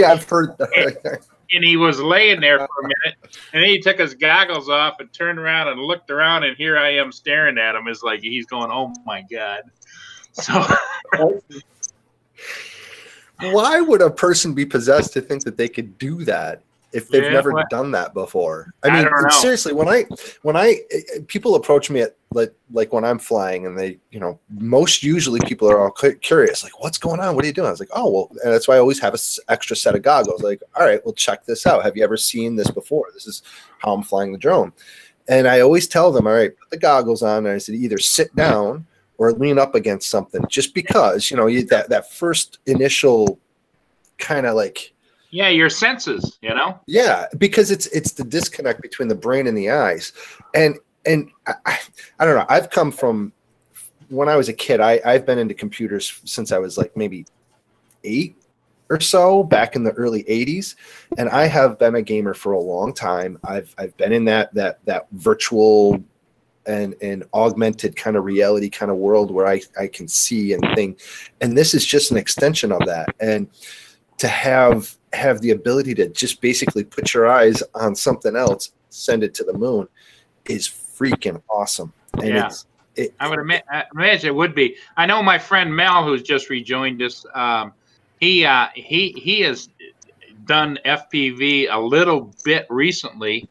Speaker 5: I've heard that.
Speaker 7: And he was laying there for a minute, and then he took his goggles off and turned around and looked around, and here I am staring at him. It's like he's going, "Oh my God!" So,
Speaker 5: why would a person be possessed to think that they could do that if they've never done that before? I mean, seriously, when I people approach me like when I'm flying, and they, most usually people are all curious, like, what's going on? What are you doing? I was like, oh, well, and that's why I always have an extra set of goggles. Like, all right, well, check this out. Have you ever seen this before? This is how I'm flying the drone. And I always tell them, all right, put the goggles on. And I said, either sit down or lean up against something, just because, that first initial kind of like,
Speaker 7: yeah, your senses,
Speaker 5: Yeah, because it's the disconnect between the brain and the eyes. And I don't know. I've come from when I was a kid. I've been into computers since I was like maybe 8 or so, back in the early 80s, and I have been a gamer for a long time. I've been in that virtual and augmented kind of reality kind of world where I can see and think, and this is just an extension of that. And to have the ability to just basically put your eyes on something else, send it to the moon, is freaking awesome. And
Speaker 7: yeah, I would imagine it would be. I know my friend Mel, who's just rejoined us. He has done FPV a little bit recently,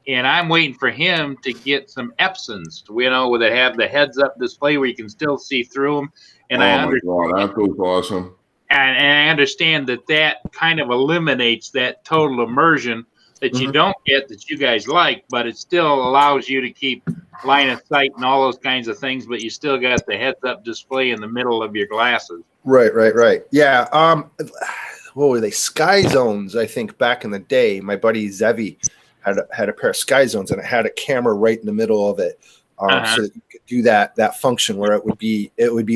Speaker 7: and I'm waiting for him to get some Epsons, that have the heads-up display where you can still see through them. And
Speaker 8: my God, that was awesome.
Speaker 7: And I understand that kind of eliminates that total immersion that you don't get, that you guys like, but it still allows you to keep line of sight and all those kinds of things, but you still got the heads-up display in the middle of your glasses.
Speaker 5: Right. Yeah. What were they? Sky Zones, I think, back in the day. My buddy Zevi had a pair of Sky Zones, and it had a camera right in the middle of it. So that you could do that function where it would be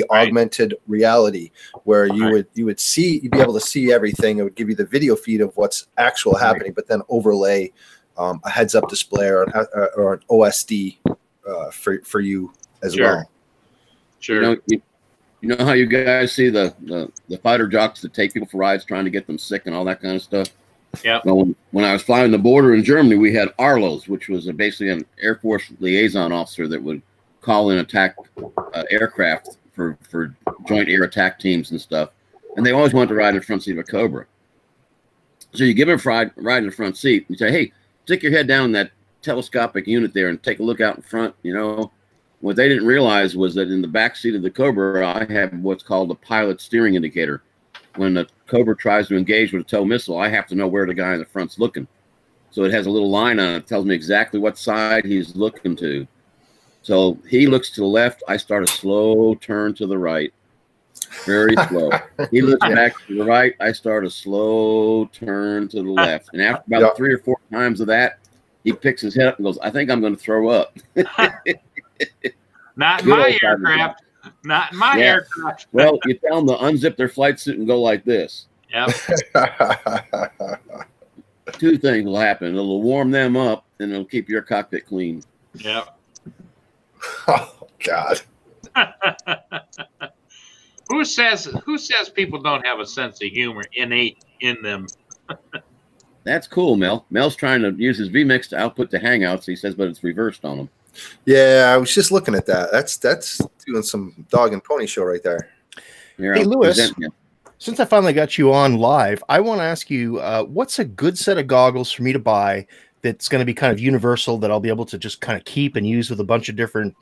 Speaker 5: augmented reality, where you'd be able to see everything. It would give you the video feed of what's actual happening, but then overlay a heads up display or an OSD for you as well.
Speaker 7: Sure.
Speaker 1: You know how you guys see the fighter jocks that take people for rides, trying to get them sick and all that kind of stuff?
Speaker 7: Yeah.
Speaker 1: Well, when I was flying the border in Germany, we had Arlos, which was basically an Air Force liaison officer that would call in attack aircraft for joint air attack teams and stuff. And they always wanted to ride in the front seat of a Cobra. So you give them a ride in the front seat. You say, hey, stick your head down in that telescopic unit there and take a look out in front. What they didn't realize was that in the back seat of the Cobra, I have what's called a pilot steering indicator. When the Cobra tries to engage with a tow missile, I have to know where the guy in the front's looking. So it has a little line on it that tells me exactly what side he's looking to. So he looks to the left. I start a slow turn to the right. Very slow. He looks back to the right. I start a slow turn to the left. And after about 3 or 4 times of that, he picks his head up and goes, I think I'm going to throw up.
Speaker 7: Not in my aircraft. Not in my aircraft.
Speaker 1: Well, you tell them to unzip their flight suit and go like this.
Speaker 7: Yep.
Speaker 1: 2 things will happen. It'll warm them up, and it'll keep your cockpit clean.
Speaker 7: Yep.
Speaker 5: Oh, God.
Speaker 7: Who says people don't have a sense of humor innate in them?
Speaker 1: That's cool, Mel. Mel's trying to use his vMix to output the Hangouts, he says, but it's reversed on him.
Speaker 5: Yeah, I was just looking at that. That's doing some dog and pony show right there.
Speaker 1: Here,
Speaker 2: hey,
Speaker 1: I'll
Speaker 2: Lewis, since I finally got you on live, I want to ask you, what's a good set of goggles for me to buy that's going to be kind of universal, that I'll be able to just kind of keep and use with a bunch of different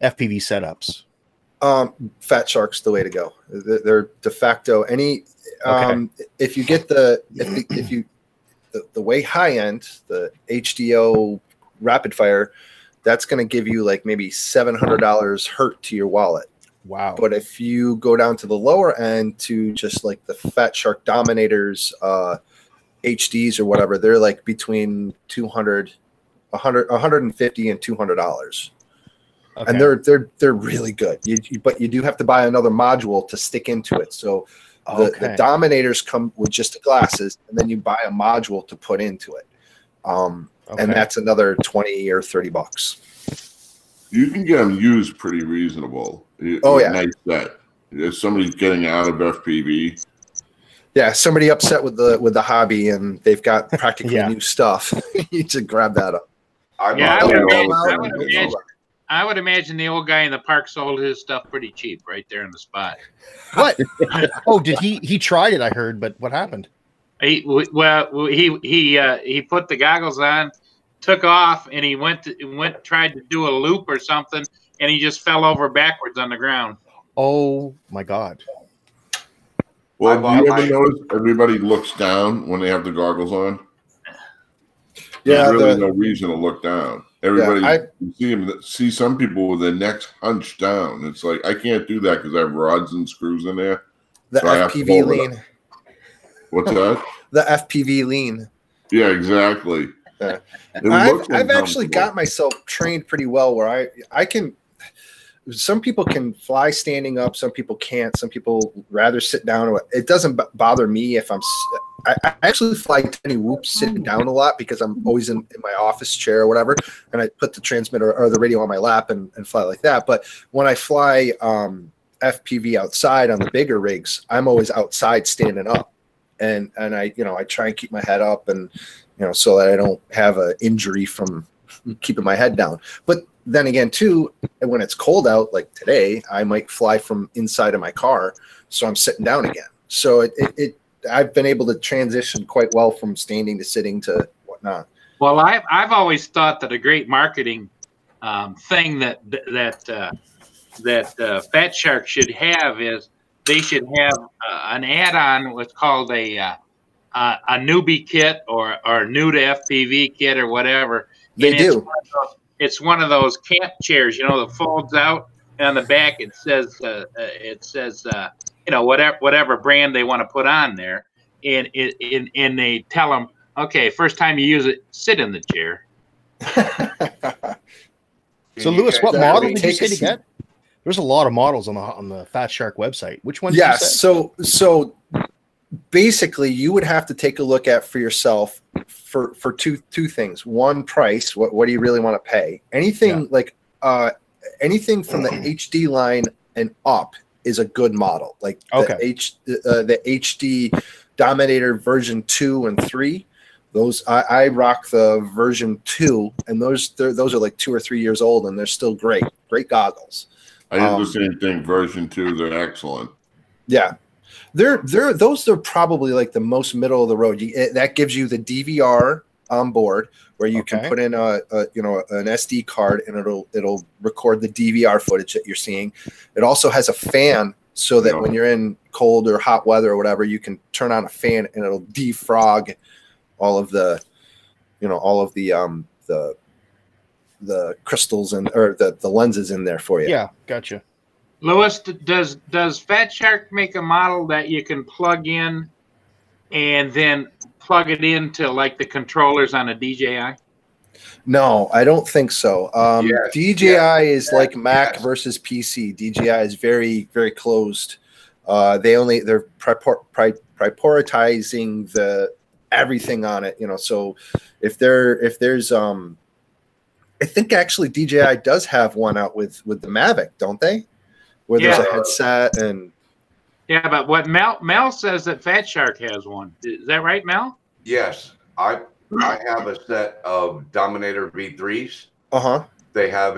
Speaker 2: FPV setups?
Speaker 5: Fat Shark's the way to go. They're de facto. If you get the way high end, the HDO rapid fire, that's going to give you like maybe $700 hurt to your wallet.
Speaker 2: Wow.
Speaker 5: But if you go down to the lower end to just like the Fat Shark Dominators, HDs or whatever, they're like between $150 and $200. Okay. And they're really good. But you do have to buy another module to stick into it. So the Dominators come with just the glasses, and then you buy a module to put into it. And that's another $20 or $30.
Speaker 8: You can get them used pretty reasonable. Nice set. If somebody's getting out of FPV.
Speaker 5: Yeah, somebody upset with the hobby and they've got practically new stuff. You should grab that up.
Speaker 7: I would imagine the old guy in the park sold his stuff pretty cheap right there in the spot.
Speaker 2: What? Oh, did he tried it? I heard, but what happened?
Speaker 7: He put the goggles on, took off, and he tried to do a loop or something, and he just fell over backwards on the ground.
Speaker 2: Oh my God.
Speaker 8: Well, do you ever notice everybody looks down when they have the goggles on?
Speaker 5: Yeah,
Speaker 8: there's really no reason to look down. Everybody, you see some people with their necks hunched down. It's like, I can't do that because I have rods and screws in there.
Speaker 5: The FPV lean.
Speaker 8: What's that?
Speaker 5: The FPV lean.
Speaker 8: Yeah, exactly.
Speaker 5: I've actually got myself trained pretty well where I can. Some people can fly standing up. Some people can't. Some people rather sit down. It doesn't bother me if I actually fly tiny whoops sitting down a lot because I'm always in my office chair or whatever, and I put the transmitter or the radio on my lap and fly like that. But when I fly FPV outside on the bigger rigs, I'm always outside standing up, and I try and keep my head up and so that I don't have an injury from keeping my head down. But then again, too, when it's cold out, like today, I might fly from inside of my car, so I'm sitting down again. So I've been able to transition quite well from standing to sitting to whatnot.
Speaker 7: Well, I've always thought that a great marketing thing that Fat Shark should have is they should have an add-on what's called a newbie kit or new to FPV kit or whatever.
Speaker 5: They do.
Speaker 7: It's one of those camp chairs, that folds out, and on the back it says whatever brand they want to put on there, and they tell them, okay, first time you use it, sit in the chair.
Speaker 2: So, Lewis, what model did you say to get? There's a lot of models on the Fat Shark website. Which one?
Speaker 5: Yeah. So basically, you would have to take a look at for yourself for two things. One, price. What do you really want to pay? Anything anything from the HD line and up is a good model. Like the HD Dominator version 2 and 3. Those I rock the version 2, and those are like 2 or 3 years old, and they're still great goggles.
Speaker 8: I did the same thing. Version 2, they're excellent.
Speaker 5: Yeah. Those are probably like the most middle of the road. That gives you the DVR on board where you can put in an SD card and it'll record the DVR footage that you're seeing. It also has a fan so that when you're in cold or hot weather or whatever, you can turn on a fan and it'll defrog all of the crystals or the lenses in there for you.
Speaker 2: Yeah, gotcha.
Speaker 7: Lewis, does Fat Shark make a model that you can plug in and then plug it into like the controllers on a DJI?
Speaker 5: No, I don't think so. DJI is like Mac versus PC. DJI is very, very closed. They're prioritizing the everything on it. So if there's I think actually DJI does have one out with the Mavic, don't they? Where there's a headset and
Speaker 7: but what Mel says that Fat Shark has one. Is that right, Mel?
Speaker 6: Yes, I have a set of Dominator V3s. They have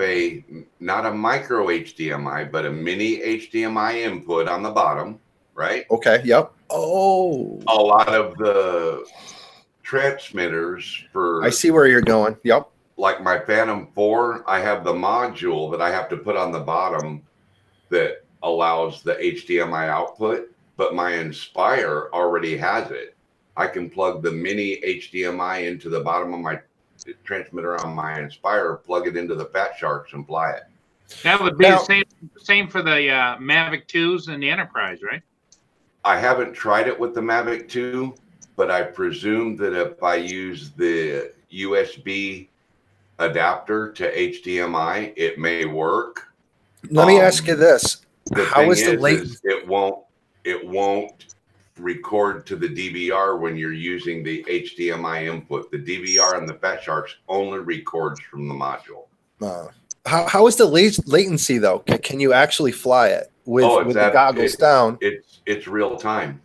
Speaker 6: not a micro HDMI, but a mini HDMI input on the bottom, right?
Speaker 5: Okay. Yep. Oh,
Speaker 6: a lot of the transmitters
Speaker 5: I see where you're going. Yep.
Speaker 6: Like my Phantom 4, I have the module that I have to put on the bottom that allows the HDMI output, but my Inspire already has it. I can plug the mini HDMI into the bottom of my transmitter on my Inspire, plug it into the Fat Sharks, and fly it.
Speaker 7: That would be the same for the Mavic 2s and the Enterprise, right?
Speaker 6: I haven't tried it with the Mavic 2, but I presume that if I use the USB adapter to HDMI, it may work.
Speaker 5: Let me ask you this:
Speaker 6: How is the latency? It won't record to the DVR when you're using the HDMI input. The DVR and the Fat Sharks only records from the module.
Speaker 5: How is the latency though? Can you actually fly it with the goggles down?
Speaker 6: It's real time.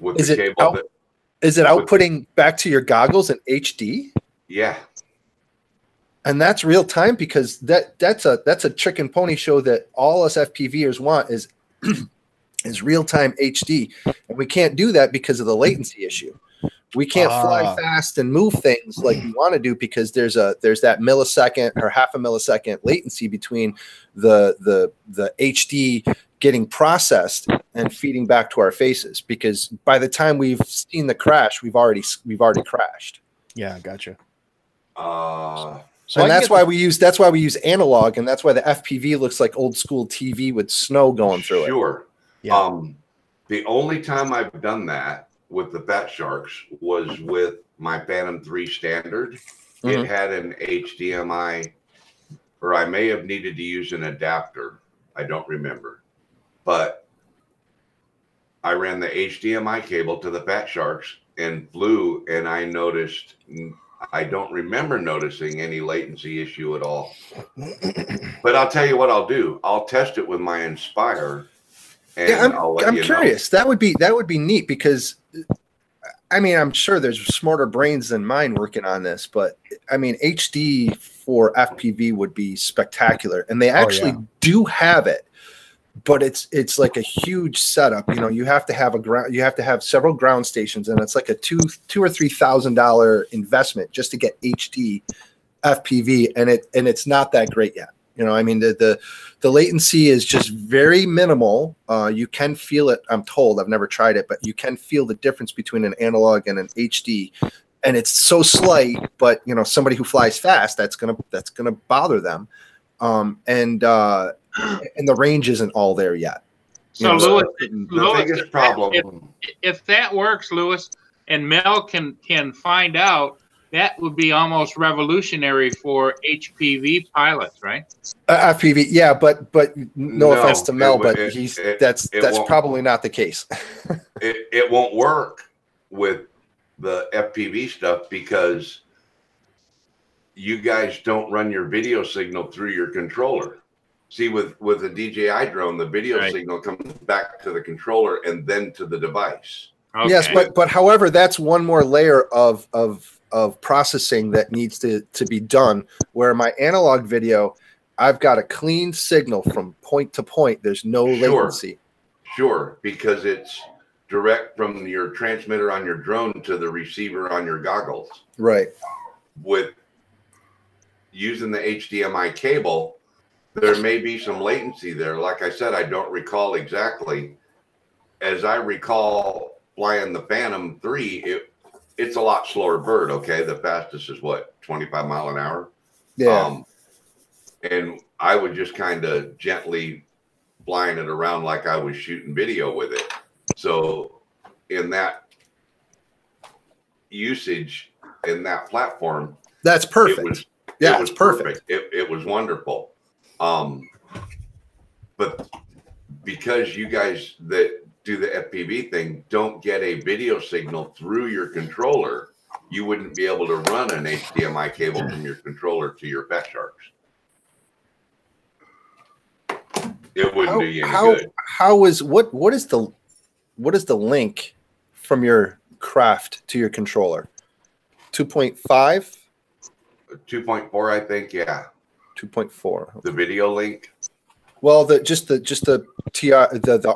Speaker 5: Is it outputting back to your goggles in HD?
Speaker 6: Yeah.
Speaker 5: And that's real time because that's a chicken pony show that all us FPVers want is real time HD, and we can't do that because of the latency issue. We can't fly fast and move things like we want to do because there's that millisecond or half a millisecond latency between the HD getting processed and feeding back to our faces. Because by the time we've seen the crash, we've already crashed.
Speaker 2: Yeah, gotcha.
Speaker 5: So that's why we use analog, and that's why the FPV looks like old school TV with snow going through it.
Speaker 6: Sure.
Speaker 2: Yeah.
Speaker 6: The only time I've done that with the Fat Sharks was with my Phantom 3 Standard. It had an HDMI, or I may have needed to use an adapter. I don't remember. But I ran the HDMI cable to the Fat Sharks and flew, and I noticed, I don't remember noticing any latency issue at all. But I'll tell you what I'll do. I'll test it with my Inspire. And
Speaker 5: yeah, I'm curious. Know. That would be neat because, I mean, I'm sure there's smarter brains than mine working on this, but I mean, HD for FPV would be spectacular, and they actually do have it, but it's like a huge setup. You know, you have to have several ground stations, and it's like a $2,000 or $3,000 investment just to get HD FPV, and it's not that great yet. You know, I mean, the latency is just very minimal. You can feel it. I'm told. I've never tried it, but you can feel the difference between an analog and an HD, and it's so slight. But you know, somebody who flies fast, that's gonna bother them, and the range isn't all there yet.
Speaker 7: So,
Speaker 6: Louis,
Speaker 7: the biggest problem, if that works, Louis, and Mel can find out. That would be almost revolutionary for HPV pilots, right?
Speaker 5: FPV, yeah, but no offense to Mel, but that's probably not the case.
Speaker 6: it won't work with the FPV stuff because you guys don't run your video signal through your controller. See, with the DJI drone, the video signal comes back to the controller and then to the device.
Speaker 5: Okay. Yes, but however, that's one more layer of processing that needs to be done, where my analog video, I've got a clean signal from point to point. There's no latency.
Speaker 6: Sure, because it's direct from your transmitter on your drone to the receiver on your goggles.
Speaker 5: Right.
Speaker 6: With using the HDMI cable, there may be some latency there. Like I said, I don't recall exactly. As I recall flying the Phantom 3, it's a lot slower bird, okay? The fastest is what, 25 mile an hour?
Speaker 5: Yeah.
Speaker 6: And I would just kind of gently flying it around like I was shooting video with it. So in that usage, in that platform,
Speaker 5: that's perfect.
Speaker 6: It was perfect. It was wonderful. But because you guys that do the FPV thing don't get a video signal through your controller, you wouldn't be able to run an HDMI cable from your controller to your Fat Sharks. It wouldn't do you any good.
Speaker 5: What is the link from your craft to your controller? 2.5?
Speaker 6: 2.4, I think, yeah.
Speaker 5: 2.4.
Speaker 6: The video link.
Speaker 5: Well, just the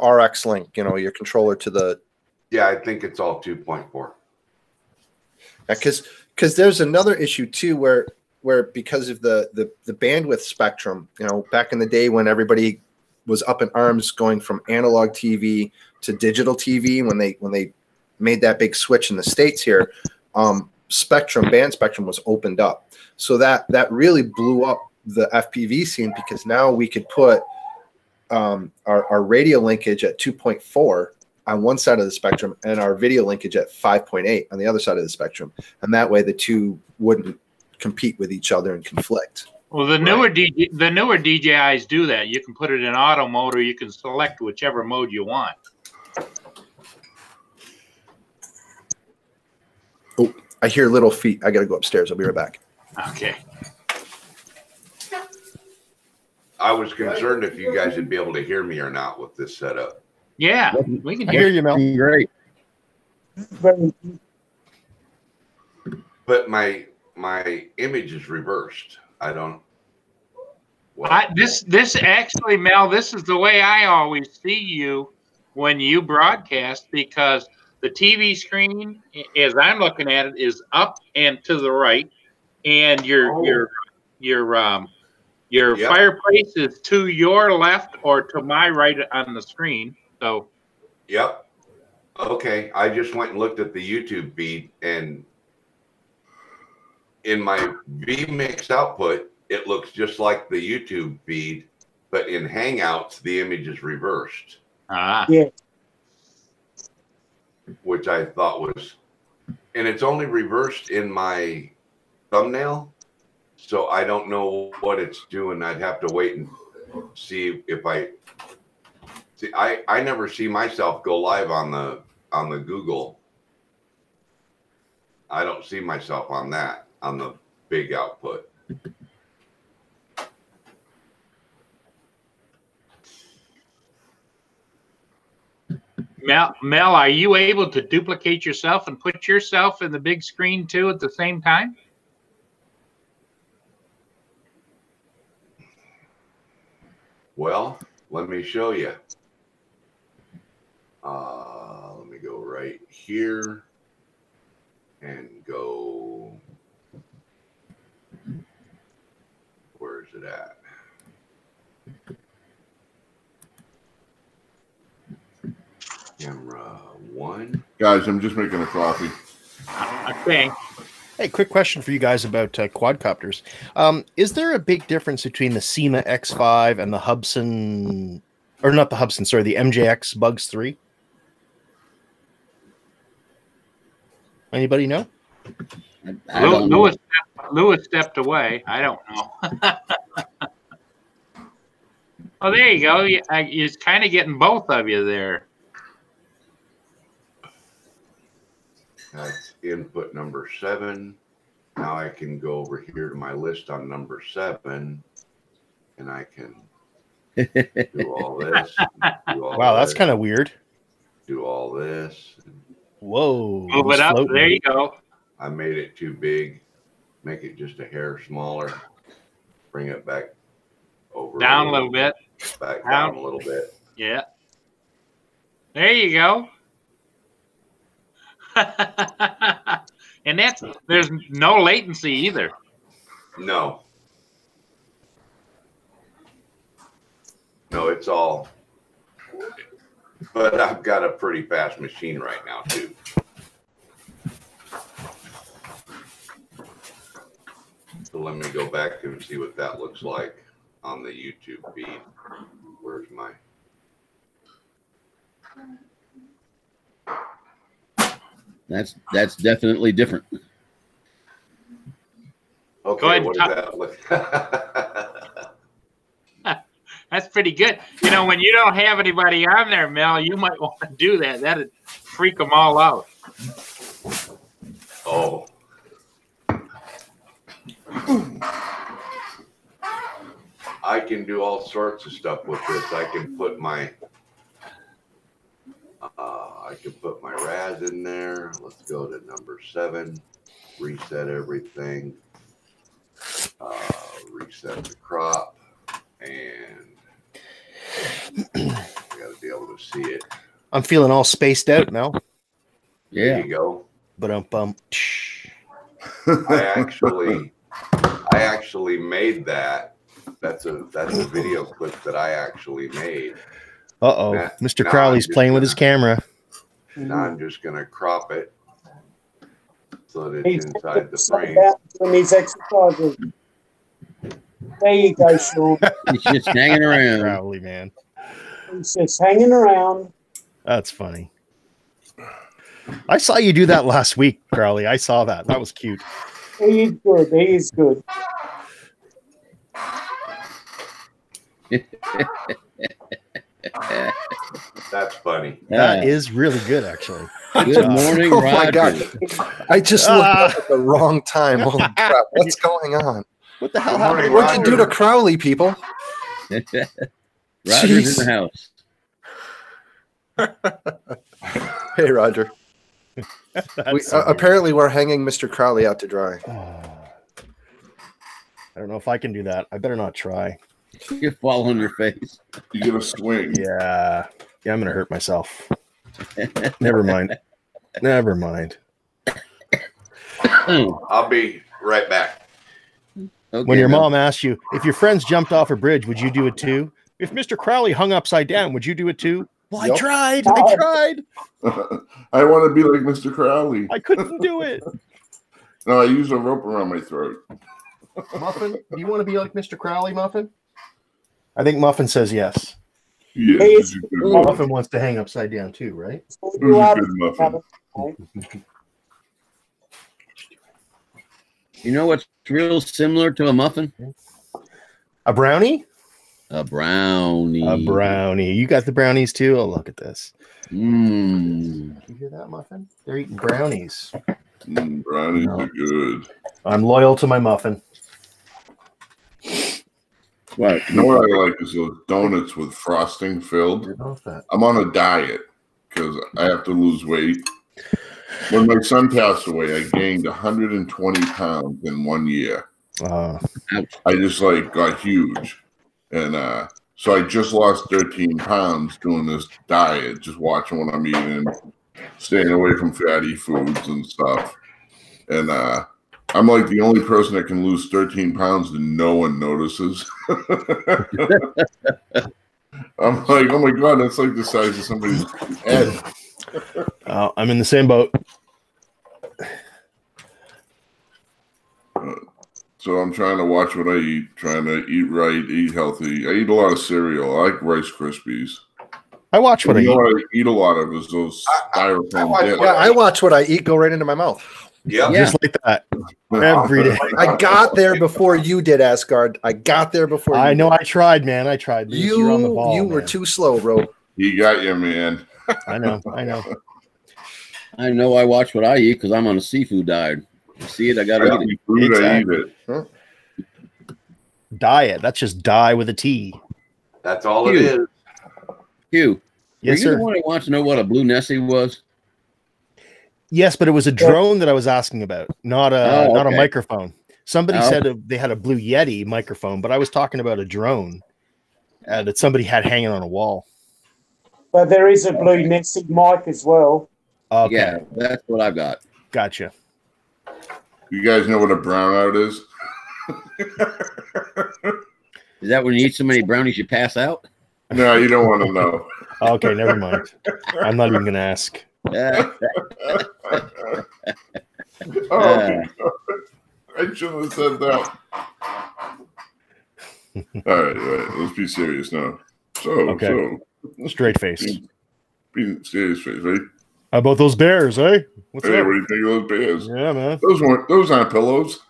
Speaker 5: RX link, you know, your controller to the.
Speaker 6: Yeah, I think it's all 2.4.
Speaker 5: Because there's another issue too, where because of the bandwidth spectrum, you know, back in the day when everybody was up in arms going from analog TV to digital TV, when they made that big switch in the States here, band spectrum was opened up, so that really blew up the FPV scene, because now we could put our radio linkage at 2.4 on one side of the spectrum and our video linkage at 5.8 on the other side of the spectrum, and that way the two wouldn't compete with each other and conflict.
Speaker 7: Well, the newer DJIs do that. You can put it in auto mode, or you can select whichever mode you want.
Speaker 5: Oh, I hear little feet. I got to go upstairs. I'll be right back.
Speaker 7: Okay.
Speaker 6: I was concerned if you guys would be able to hear me or not with this setup.
Speaker 7: Yeah, we can
Speaker 2: hear you, Mel.
Speaker 1: Great.
Speaker 6: But my image is reversed. I don't.
Speaker 7: This actually, Mel, this is the way I always see you when you broadcast, because the TV screen, as I'm looking at it, is up and to the right, and your
Speaker 6: Yep.
Speaker 7: fireplace is to your left or to my right on the screen. So,
Speaker 6: Yep. Okay. I just went and looked at the YouTube feed, and in my vMix output, it looks just like the YouTube feed, but in Hangouts, the image is reversed.
Speaker 3: Yeah.
Speaker 6: Which I thought was, and it's only reversed in my thumbnail, so I don't know what it's doing. I'd have to wait and see if I see. I never see myself go live on the Google. I don't see myself on that, on the big output.
Speaker 7: Mel, are you able to duplicate yourself and put yourself in the big screen too at the same time?
Speaker 6: Well, let me show you. Let me go right here and go. Where is it at? Camera 1.
Speaker 8: Guys, I'm just making a coffee.
Speaker 7: Okay.
Speaker 2: Hey, quick question for you guys about quadcopters. Is there a big difference between the SEMA X5 and the Hubsan, or not the Hubsan, sorry, the MJX Bugs 3? Anybody know?
Speaker 1: I don't know.
Speaker 7: Lewis stepped away. I don't know. Oh, there you go. You're kind of getting both of you there.
Speaker 6: That's input number 7. Now I can go over here to my list on number 7, and I can do all this.
Speaker 2: Wow, that's kind of weird.
Speaker 6: Do all this.
Speaker 2: Whoa.
Speaker 7: Move it up. There you go.
Speaker 6: I made it too big. Make it just a hair smaller. Bring it back over.
Speaker 7: Down a little bit.
Speaker 6: Back down a little bit.
Speaker 7: Yeah. There you go. And there's no latency either.
Speaker 6: No. No, it's all. But I've got a pretty fast machine right now too. So let me go back and see what that looks like on the YouTube feed. Where's my?
Speaker 1: That's definitely different.
Speaker 6: Okay,
Speaker 7: go ahead,
Speaker 6: what does that look?
Speaker 7: That's pretty good. You know, when you don't have anybody on there, Mel, you might want to do that. That'd freak them all out.
Speaker 6: Oh. I can do all sorts of stuff with this. I can put my RAS in there. Let's go to number 7. Reset everything. Reset the crop, and I gotta be able to see it.
Speaker 2: I'm feeling all spaced out now.
Speaker 1: Yeah.
Speaker 6: There you go.
Speaker 2: But
Speaker 6: I actually made that. That's a video clip that I actually made.
Speaker 2: Mr. Crowley's playing with his camera.
Speaker 6: Now I'm just gonna crop it so that it's inside the frame.
Speaker 3: Doing these exercises. There you go, Sean.
Speaker 1: He's just hanging around.
Speaker 2: Crowley, man.
Speaker 3: He's just hanging around.
Speaker 2: That's funny. I saw you do that last week, Crowley. I saw that. That was cute.
Speaker 3: He is good. He is good.
Speaker 6: That's funny.
Speaker 2: That is really good, actually.
Speaker 1: Good morning,
Speaker 5: Oh
Speaker 1: Roger.
Speaker 5: my God. I just looked up at the wrong time. Holy crap. What's going on?
Speaker 2: What the hell
Speaker 6: morning,
Speaker 2: happened?
Speaker 5: What'd you do to Crowley, people?
Speaker 1: Roger's in the house.
Speaker 5: Hey, Roger. Apparently, we're hanging Mr. Crowley out to dry.
Speaker 2: I don't know if I can do that. I better not try.
Speaker 1: You fall on your face.
Speaker 8: You get a swing.
Speaker 2: Yeah, I'm gonna hurt myself. Never mind. Never mind.
Speaker 6: I'll be right back.
Speaker 1: Okay,
Speaker 2: When your
Speaker 1: man.
Speaker 2: mom asks you, if your friends jumped off a bridge, would you do it too? If Mr. Crowley hung upside down, would you do it too? Well,
Speaker 5: Yep.
Speaker 2: I tried. I tried.
Speaker 8: I want to be like Mr. Crowley.
Speaker 2: I couldn't do it.
Speaker 8: No, I use a rope around my throat.
Speaker 2: Muffin, do you want to be like Mr. Crowley, Muffin? I think Muffin says yes.
Speaker 8: Yes,
Speaker 3: Hey,
Speaker 8: this is a good muffin.
Speaker 2: Muffin wants to hang upside down too, right?
Speaker 8: This is a good muffin.
Speaker 1: You know what's real similar to a muffin?
Speaker 2: A brownie?
Speaker 1: A brownie.
Speaker 2: A brownie. You got the brownies too? Oh, look at this.
Speaker 1: Mmm.
Speaker 2: You hear that, Muffin? They're eating brownies.
Speaker 8: Brownies are good.
Speaker 2: I'm loyal to my muffin.
Speaker 1: What?
Speaker 8: You know what I like is those donuts with frosting filled. I'm on a diet because I have to lose weight. When my son passed away, I gained 120 pounds in 1 year. I just got huge. And so I just lost 13 pounds doing this diet, just watching what I'm eating, staying away from fatty foods and stuff. And I'm like the only person that can lose 13 pounds and no one notices. I'm like, oh my God, that's like the size of somebody's head.
Speaker 2: I'm in the same boat.
Speaker 8: So I'm trying to watch what I eat, trying to eat right, eat healthy. I eat a lot of cereal. I like Rice Krispies.
Speaker 2: I watch what I eat.
Speaker 8: What I eat a lot of is those styrofoam dips.
Speaker 5: I watch what I eat go right into my mouth.
Speaker 6: Yep.
Speaker 2: Just like that. Every day.
Speaker 5: I got there before you did, Asgard. I got there before
Speaker 2: I
Speaker 5: you
Speaker 2: know.
Speaker 5: did.
Speaker 2: I tried, man. I tried. You're on the ball,
Speaker 5: you were
Speaker 2: man.
Speaker 5: too slow, bro.
Speaker 8: He got you, man.
Speaker 2: I know. I know.
Speaker 1: I know I watch what I eat because I'm on a seafood diet. You see it, I got to eat it.
Speaker 8: Food,
Speaker 2: Exactly.
Speaker 8: I eat it.
Speaker 5: Huh?
Speaker 2: Diet. That's just die with a T.
Speaker 6: That's all it is.
Speaker 1: Hugh,
Speaker 2: Yes,
Speaker 1: were you
Speaker 2: sir.
Speaker 1: the one who wants to know what a blue Nessie was?
Speaker 2: Yes, but it was a drone that I was asking about, not a not a
Speaker 1: okay.
Speaker 2: microphone. Somebody
Speaker 1: Oh.
Speaker 2: said they had a Blue Yeti microphone, but I was talking about a drone that somebody had hanging on a wall.
Speaker 3: But there is a blue Nessie mic as well.
Speaker 2: Okay,
Speaker 1: Yeah, that's what I've got.
Speaker 2: gotcha.
Speaker 8: You guys know what a brownout is?
Speaker 1: Is that when you eat so many brownies you pass out?
Speaker 8: No, you don't want to know.
Speaker 2: Okay, never mind. I'm not even going to ask.
Speaker 8: Oh, I shouldn't have said that. All right, let's be serious now.
Speaker 2: Okay. Straight face.
Speaker 8: Be serious face, right?
Speaker 2: How about those bears, eh? What's
Speaker 8: Hey,
Speaker 2: up?
Speaker 8: what do you think of those bears?
Speaker 2: Yeah, man.
Speaker 8: Those aren't pillows.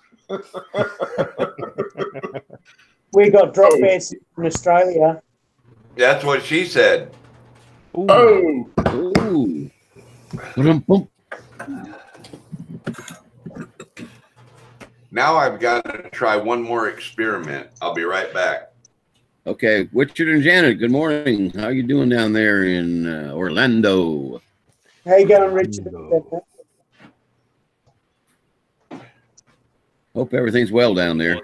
Speaker 3: We got drop bears in Australia.
Speaker 6: That's what she said.
Speaker 2: Ooh.
Speaker 8: Oh,
Speaker 1: Ooh. Ba-dum-bum.
Speaker 6: Now I've got to try one more experiment. I'll be right back.
Speaker 1: Okay, Richard and Janet, good morning. How you doing down there in Orlando?
Speaker 3: How you going, Richard?
Speaker 1: Hope everything's well down there.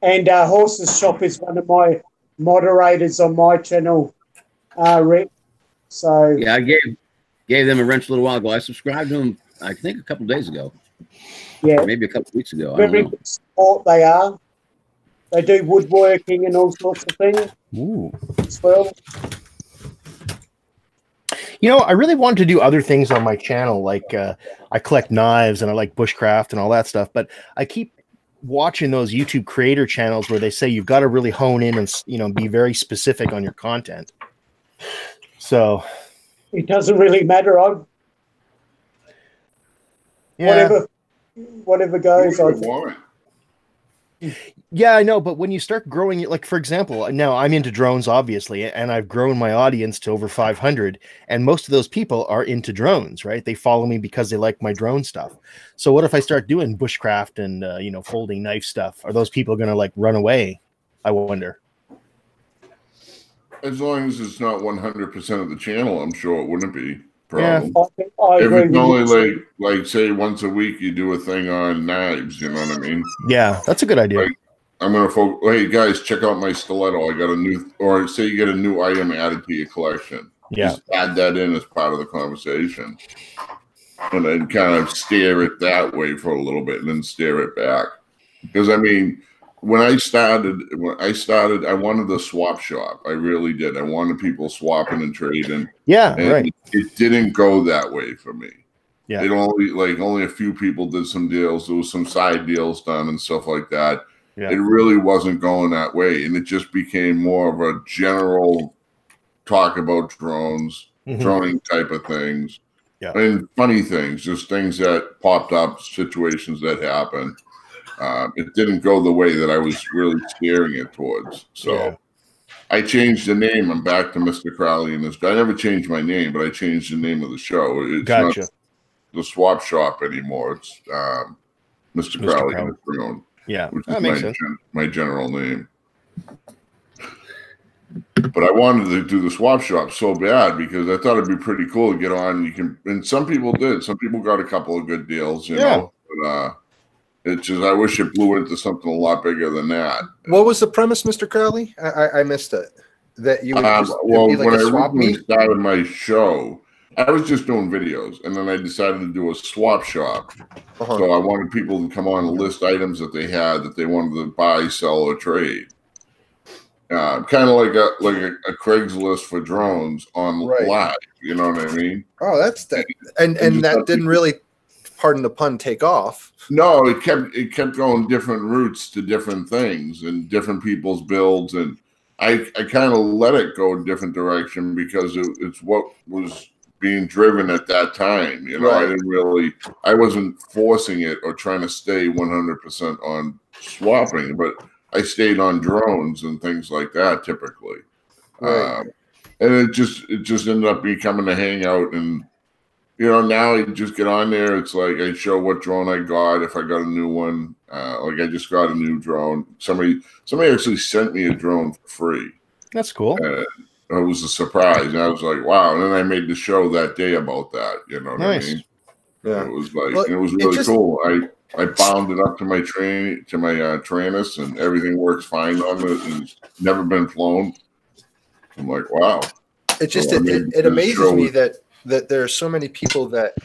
Speaker 3: And Horses Shop is one of my moderators on my channel, Rick. So
Speaker 1: Yeah, I gave them a wrench a little while ago. I subscribed to them, I think, a couple days ago.
Speaker 3: yeah,
Speaker 1: Maybe a couple weeks ago. I
Speaker 3: very
Speaker 1: don't know.
Speaker 3: good sport they are. They do woodworking and all sorts of things
Speaker 2: Ooh.
Speaker 3: as well.
Speaker 2: You know, I really wanted to do other things on my channel, like I collect knives and I like bushcraft and all that stuff, but I keep watching those YouTube creator channels where they say you've got to really hone in and, you know, be very specific on your content. So
Speaker 3: It doesn't really matter.
Speaker 2: yeah.
Speaker 3: Whatever goes. I think.
Speaker 8: want.
Speaker 2: Yeah, I know, but when you start growing, like for example, now I'm into drones, obviously, and I've grown my audience to over 500, and most of those people are into drones, right? They follow me because they like my drone stuff. So what if I start doing bushcraft and you know, folding knife stuff? Are those people going to like run away? I wonder.
Speaker 8: As long as it's not 100% of the channel, I'm sure it wouldn't be.
Speaker 2: Yeah.
Speaker 8: Problem.
Speaker 3: I
Speaker 8: If
Speaker 3: agree
Speaker 8: it's
Speaker 3: with
Speaker 8: only
Speaker 3: you.
Speaker 8: like say once a week you do a thing on knives, you know what I mean?
Speaker 2: Yeah, that's a good idea.
Speaker 8: Like, I'm gonna hey guys, check out my stiletto. I got a new, or say you get a new item added to your collection. Just add that in as part of the conversation. And then kind of steer it that way for a little bit and then steer it back. Because, I mean, when I started, I wanted the swap shop. I really did. I wanted people swapping and trading.
Speaker 2: Yeah,
Speaker 8: and
Speaker 2: right.
Speaker 8: It didn't go that way for me.
Speaker 2: Yeah.
Speaker 8: It only a few people did some deals. There was some side deals done and stuff like that.
Speaker 2: Yeah.
Speaker 8: It really wasn't going that way. And it just became more of a general talk about drones, droning type of things.
Speaker 2: Yeah.
Speaker 8: And funny things, just things that popped up, situations that happened. It didn't go the way that I was really steering it towards. So I changed the name. I'm back to Mr. Crowley and this guy. I never changed my name, but I changed the name of the show. It's not the Swap Shop anymore. It's Mr. Crowley and his drone.
Speaker 2: Yeah,
Speaker 8: which
Speaker 2: that
Speaker 8: is
Speaker 2: makes sense.
Speaker 8: My general name. But I wanted to do the swap shop so bad because I thought it'd be pretty cool to get on. And some people did. Some people got a couple of good deals, you know. But it's just I wish it blew into something a lot bigger than that.
Speaker 5: What was the premise, Mr. Crowley? I missed it. That you would just
Speaker 8: well,
Speaker 5: be like
Speaker 8: when
Speaker 5: a
Speaker 8: I
Speaker 5: swap
Speaker 8: originally
Speaker 5: meet?
Speaker 8: started my show, I was just doing videos, and then I decided to do a swap shop. So I wanted people to come on and list items that they had that they wanted to buy, sell, or trade. Kind of like a Craigslist for drones on live. You know what I mean?
Speaker 5: Oh, that's that. And that didn't really, pardon the pun, take off.
Speaker 8: No, it kept going different routes to different things and different people's builds, and I kind of let it go a different direction because it's what was being driven at that time. You know, I wasn't forcing it or trying to stay 100% on swapping, but I stayed on drones and things like that typically. And it just ended up becoming a hangout. And, you know, now I just get on there. It's like I show what drone I got, if I got a new one. Like I just got a new drone. Somebody actually sent me a drone for free.
Speaker 2: That's cool.
Speaker 8: It was a surprise. And I was like, wow. And then I made the show that day about that. You know what I mean?
Speaker 5: Yeah.
Speaker 8: It was like, it was really cool. I bound it up to my Tranus, and everything works fine on it, and it's never been flown. I'm like, wow.
Speaker 5: It amazes me that there are so many people that,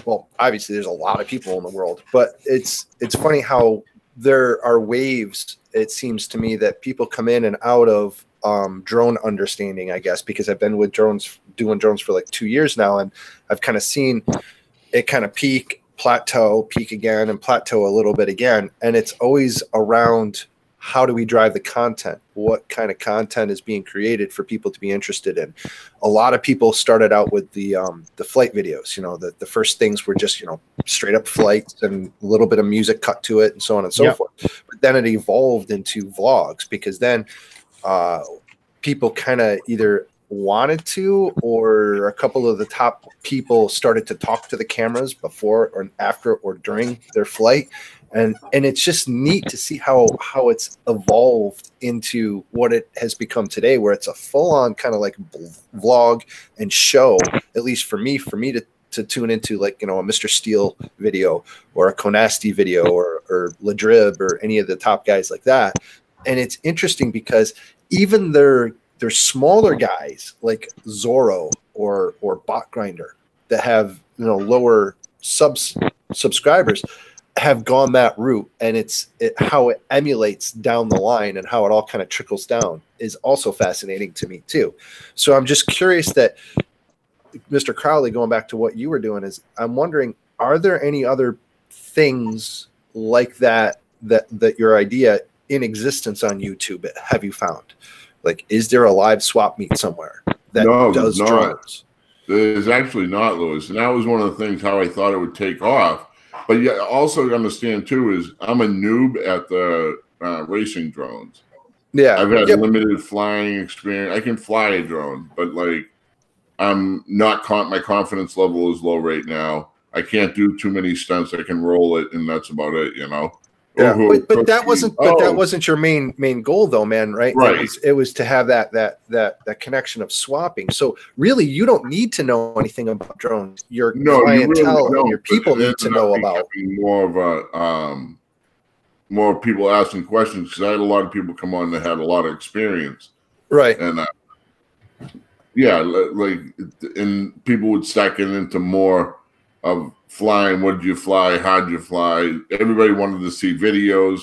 Speaker 5: well, obviously there's a lot of people in the world, but it's funny how there are waves. It seems to me that people come in and out of drone understanding, I guess, because I've been with doing drones for like 2 years now, and I've kind of seen it kind of peak, plateau, peak again, and plateau a little bit again. And it's always around how do we drive the content? What kind of content is being created for people to be interested in? A lot of people started out with the flight videos. You know, the first things were just, you know, straight up flights and a little bit of music cut to it and so on and so forth. But then it evolved into vlogs because then people kind of either wanted to, or a couple of the top people started to talk to the cameras before or after or during their flight. And it's just neat to see how it's evolved into what it has become today, where it's a full-on kind of like vlog and show, at least for me to tune into, like, you know, a Mr. Steele video or a Konasti video or Ladrib or any of the top guys like that. And it's interesting because even they're smaller guys like Zorro or Bot Grinder that have, you know, lower subscribers have gone that route, and how it emulates down the line and how it all kind of trickles down is also fascinating to me too. So I'm just curious that, Mr. Crowley, going back to what you were doing, is I'm wondering, are there any other things like that your idea in existence on YouTube have you found? Like, is there a live swap meet somewhere that does drones?
Speaker 8: There's actually not, Louis. And that was one of the things how I thought it would take off. But yeah, also understand too is I'm a noob at the racing drones.
Speaker 5: Yeah,
Speaker 8: I've had limited flying experience. I can fly a drone, but like I'm not. My confidence level is low right now. I can't do too many stunts. I can roll it, and that's about it. You know.
Speaker 5: Yeah, but that wasn't your main goal though, man. Right.
Speaker 8: Right.
Speaker 5: It was to have that connection of swapping. So really, you don't need to know anything about drones. Your clientele and your people need to know about
Speaker 8: more of more people asking questions, because I had a lot of people come on that had a lot of experience.
Speaker 5: Right.
Speaker 8: And Yeah, like, and people would start getting into more of flying. What did you fly? How'd you fly? Everybody wanted to see videos,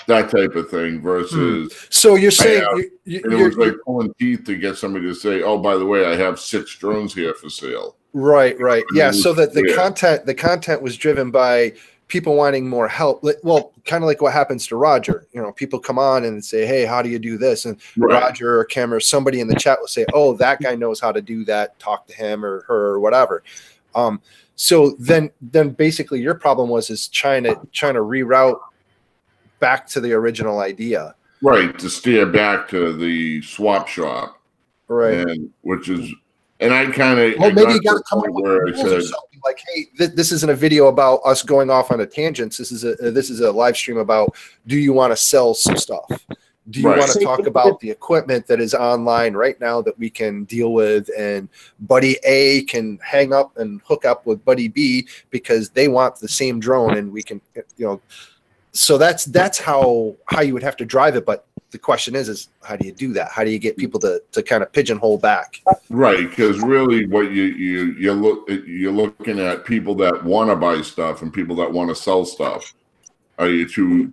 Speaker 8: that type of thing. Versus,
Speaker 5: so you're saying
Speaker 8: and it was like pulling teeth to get somebody to say, "Oh, by the way, I have 6 drones here for sale."
Speaker 5: Right. Yeah. So that the
Speaker 8: yeah.
Speaker 5: content was driven by people wanting more help. Well, kind of like what happens to Roger. You know, people come on and say, "Hey, how do you do this?" And Roger or Kim or somebody in the chat will say, "Oh, that guy knows how to do that. Talk to him or her or whatever." So then basically your problem is trying to reroute back to the original idea.
Speaker 8: Right, to steer back to the swap shop.
Speaker 5: Right.
Speaker 8: And which is, and I kind of,
Speaker 5: well, maybe you got to come up with rules or something like, hey, this isn't a video about us going off on a tangent. This is a live stream about, do you want to sell some stuff? Do you want to talk about the equipment that is online right now that we can deal with, and Buddy A can hang up and hook up with Buddy B because they want the same drone, and we can, you know. So that's how you would have to drive it. But the question is how do you do that? How do you get people to kind of pigeonhole back?
Speaker 8: Right, because really, what you're looking at people that want to buy stuff and people that want to sell stuff. Are you two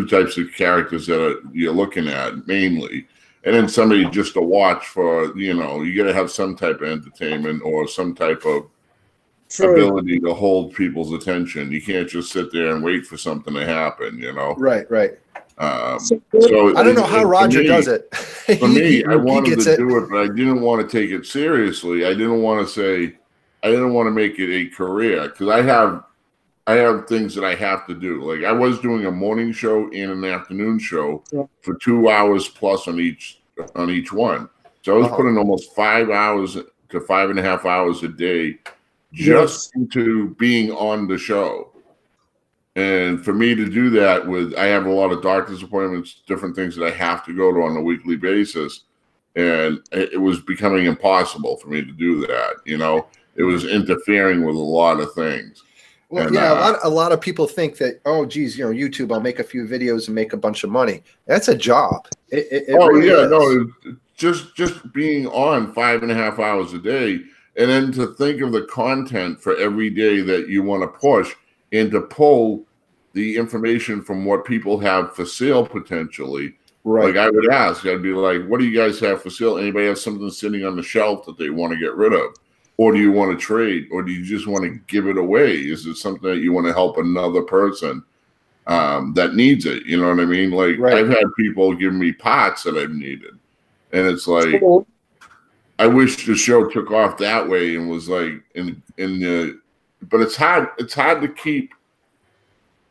Speaker 8: types of characters that you're looking at mainly, and then somebody just to watch for, you know, you got to have some type of entertainment or some type of ability to hold people's attention. You can't just sit there and wait for something to happen, you know.
Speaker 5: Right.
Speaker 8: So
Speaker 5: I don't know how Roger does it.
Speaker 8: For me, I wanted to do it, but I didn't want to take it seriously. I didn't want to make it a career, because I have things that I have to do. Like, I was doing a morning show and an afternoon show for 2 hours plus on each one. So I was putting almost 5 hours to 5.5 hours a day just into being on the show. And for me to do that I have a lot of doctor's appointments, different things that I have to go to on a weekly basis. And it was becoming impossible for me to do that. You know, it was interfering with a lot of things.
Speaker 5: Well, and, a lot of people think that, oh, geez, you know, YouTube, I'll make a few videos and make a bunch of money. That's a job.
Speaker 8: Just being on 5.5 hours a day, and then to think of the content for every day that you want to push, and to pull the information from what people have for sale potentially. Right. Like, I would ask, I'd be like, what do you guys have for sale? Anybody have something sitting on the shelf that they want to get rid of? Or do you want to trade? Or do you just want to give it away? Is it something that you want to help another person that needs it? You know what I mean? Like, I've had people give me pots that I've needed. And it's like, I wish the show took off that way and was like but it's hard to keep.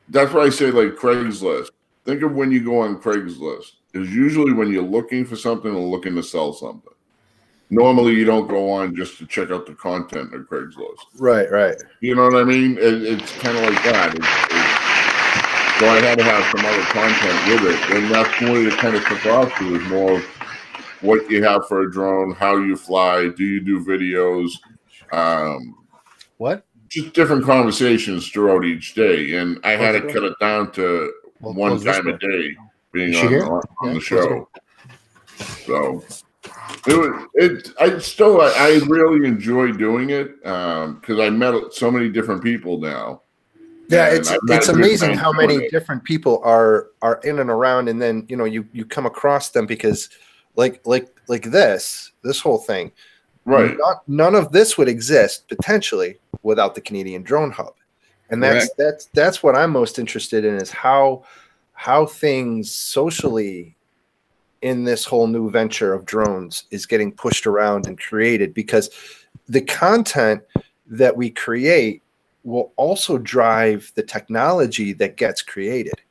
Speaker 8: That's why I say, like, Craigslist. Think of when you go on Craigslist. It's usually when you're looking for something or looking to sell something. Normally, you don't go on just to check out the content of Craigslist.
Speaker 5: Right.
Speaker 8: You know what I mean? It's kind of like that. So I had to have some other content with it. And that's more that kind of took off to, is more of what you have for a drone, how you fly, do you do videos,
Speaker 5: what?
Speaker 8: Just different conversations throughout each day. And I had to cut it down to one time a day being on the show. So I really enjoy doing it because I met so many different people now.
Speaker 5: Yeah, it's amazing how many different people are in and around, and then, you know, you come across them because like this whole thing,
Speaker 8: right?
Speaker 5: None of this would exist potentially without the Canadian Drone Hub, and that's what I'm most interested in, is how things socially in this whole new venture of drones is getting pushed around and created, because the content that we create will also drive the technology that gets created.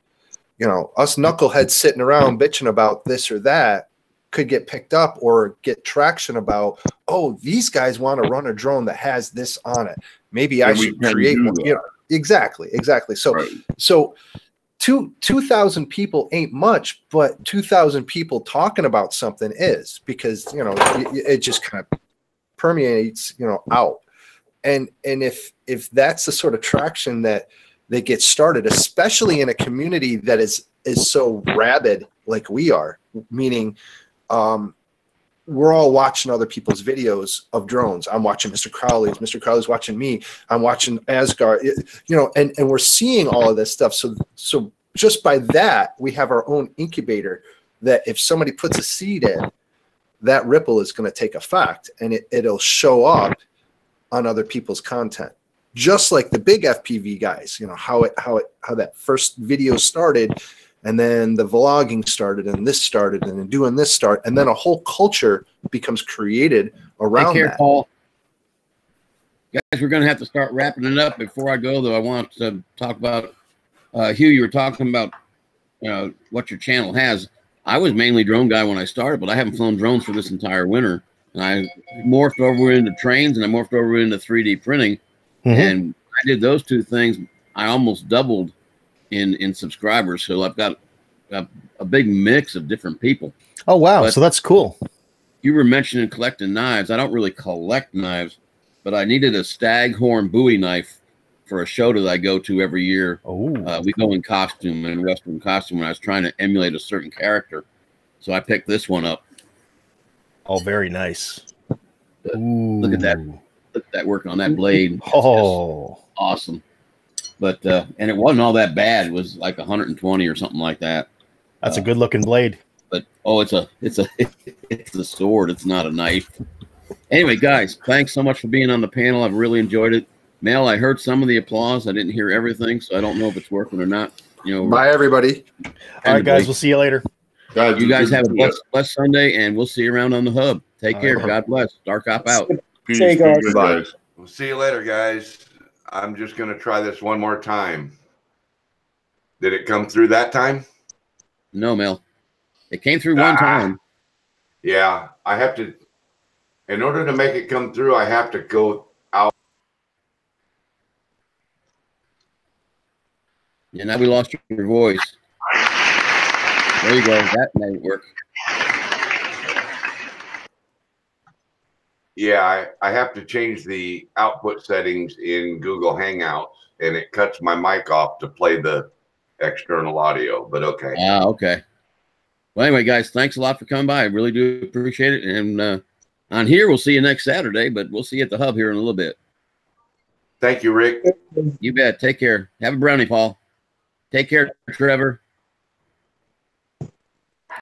Speaker 5: You know, us knuckleheads sitting around bitching about this or that could get picked up or get traction about, oh, these guys want to run a drone that has this on it. Maybe I should create one. You know, exactly. So 2,000 people ain't much, but 2,000 people talking about something is, because, you know, it just kind of permeates, you know, out. And if that's the sort of traction that gets started, especially in a community that is so rabid like we are, meaning we're all watching other people's videos of drones. I'm watching Mr. Crowley's. Mr. Crowley's watching me. I'm watching Asgard. And we're seeing all of this stuff. So just by that, we have our own incubator that if somebody puts a seed in, that ripple is going to take effect, and it'll show up on other people's content. Just like the big FPV guys, how that first video started, and then the vlogging started, and this started, and then doing this start, and then a whole culture becomes created around
Speaker 1: Take care,
Speaker 5: that.
Speaker 1: Paul. Guys, we're going to have to start wrapping it up. Before I go, though, I want to talk about Hugh. You were talking about what your channel has. I was mainly drone guy when I started, but I haven't flown drones for this entire winter. And I morphed over into trains, and I morphed over into 3D printing. And I did those two things. I almost doubled in subscribers. So I've got a big mix of different people.
Speaker 2: Oh, wow.
Speaker 1: But
Speaker 2: so that's cool.
Speaker 1: You were mentioning collecting knives. I don't really collect knives, but I needed a staghorn Bowie knife for a show that I go to every year. We go in costume, in Western costume, and I was trying to emulate a certain character. So I picked this one up.
Speaker 2: Oh, very nice.
Speaker 1: Look at that. Look at that working on that blade.
Speaker 2: Oh,
Speaker 1: awesome. But and it wasn't all that bad. It was like 120 or something like that.
Speaker 2: That's a good looking blade.
Speaker 1: But it's a sword. It's not a knife. Anyway, guys, thanks so much for being on the panel. I've really enjoyed it. Mel, I heard some of the applause. I didn't hear everything, so I don't know if it's working or not.
Speaker 5: Bye, everybody.
Speaker 2: All right, guys, we'll see you later.
Speaker 1: You guys have a blessed Sunday, and we'll see you around on the hub. Take care. God bless. StarCop out.
Speaker 3: See you guys.
Speaker 6: Bye. We'll see you later, guys. I'm just going to try this one more time. Did it come through that time?
Speaker 1: No, Mel. It came through one time.
Speaker 6: Yeah, I have to. In order to make it come through, I have to go out.
Speaker 1: Yeah, now we lost your voice. There you go. That might work.
Speaker 6: Yeah, I have to change the output settings in Google Hangouts, and it cuts my mic off to play the external audio, but okay.
Speaker 1: Okay. Well, anyway, guys, thanks a lot for coming by. I really do appreciate it. And on here, we'll see you next Saturday, but we'll see you at the hub here in a little bit.
Speaker 6: Thank you, Rick.
Speaker 1: You bet. Take care. Have a brownie, Paul. Take care, Trevor.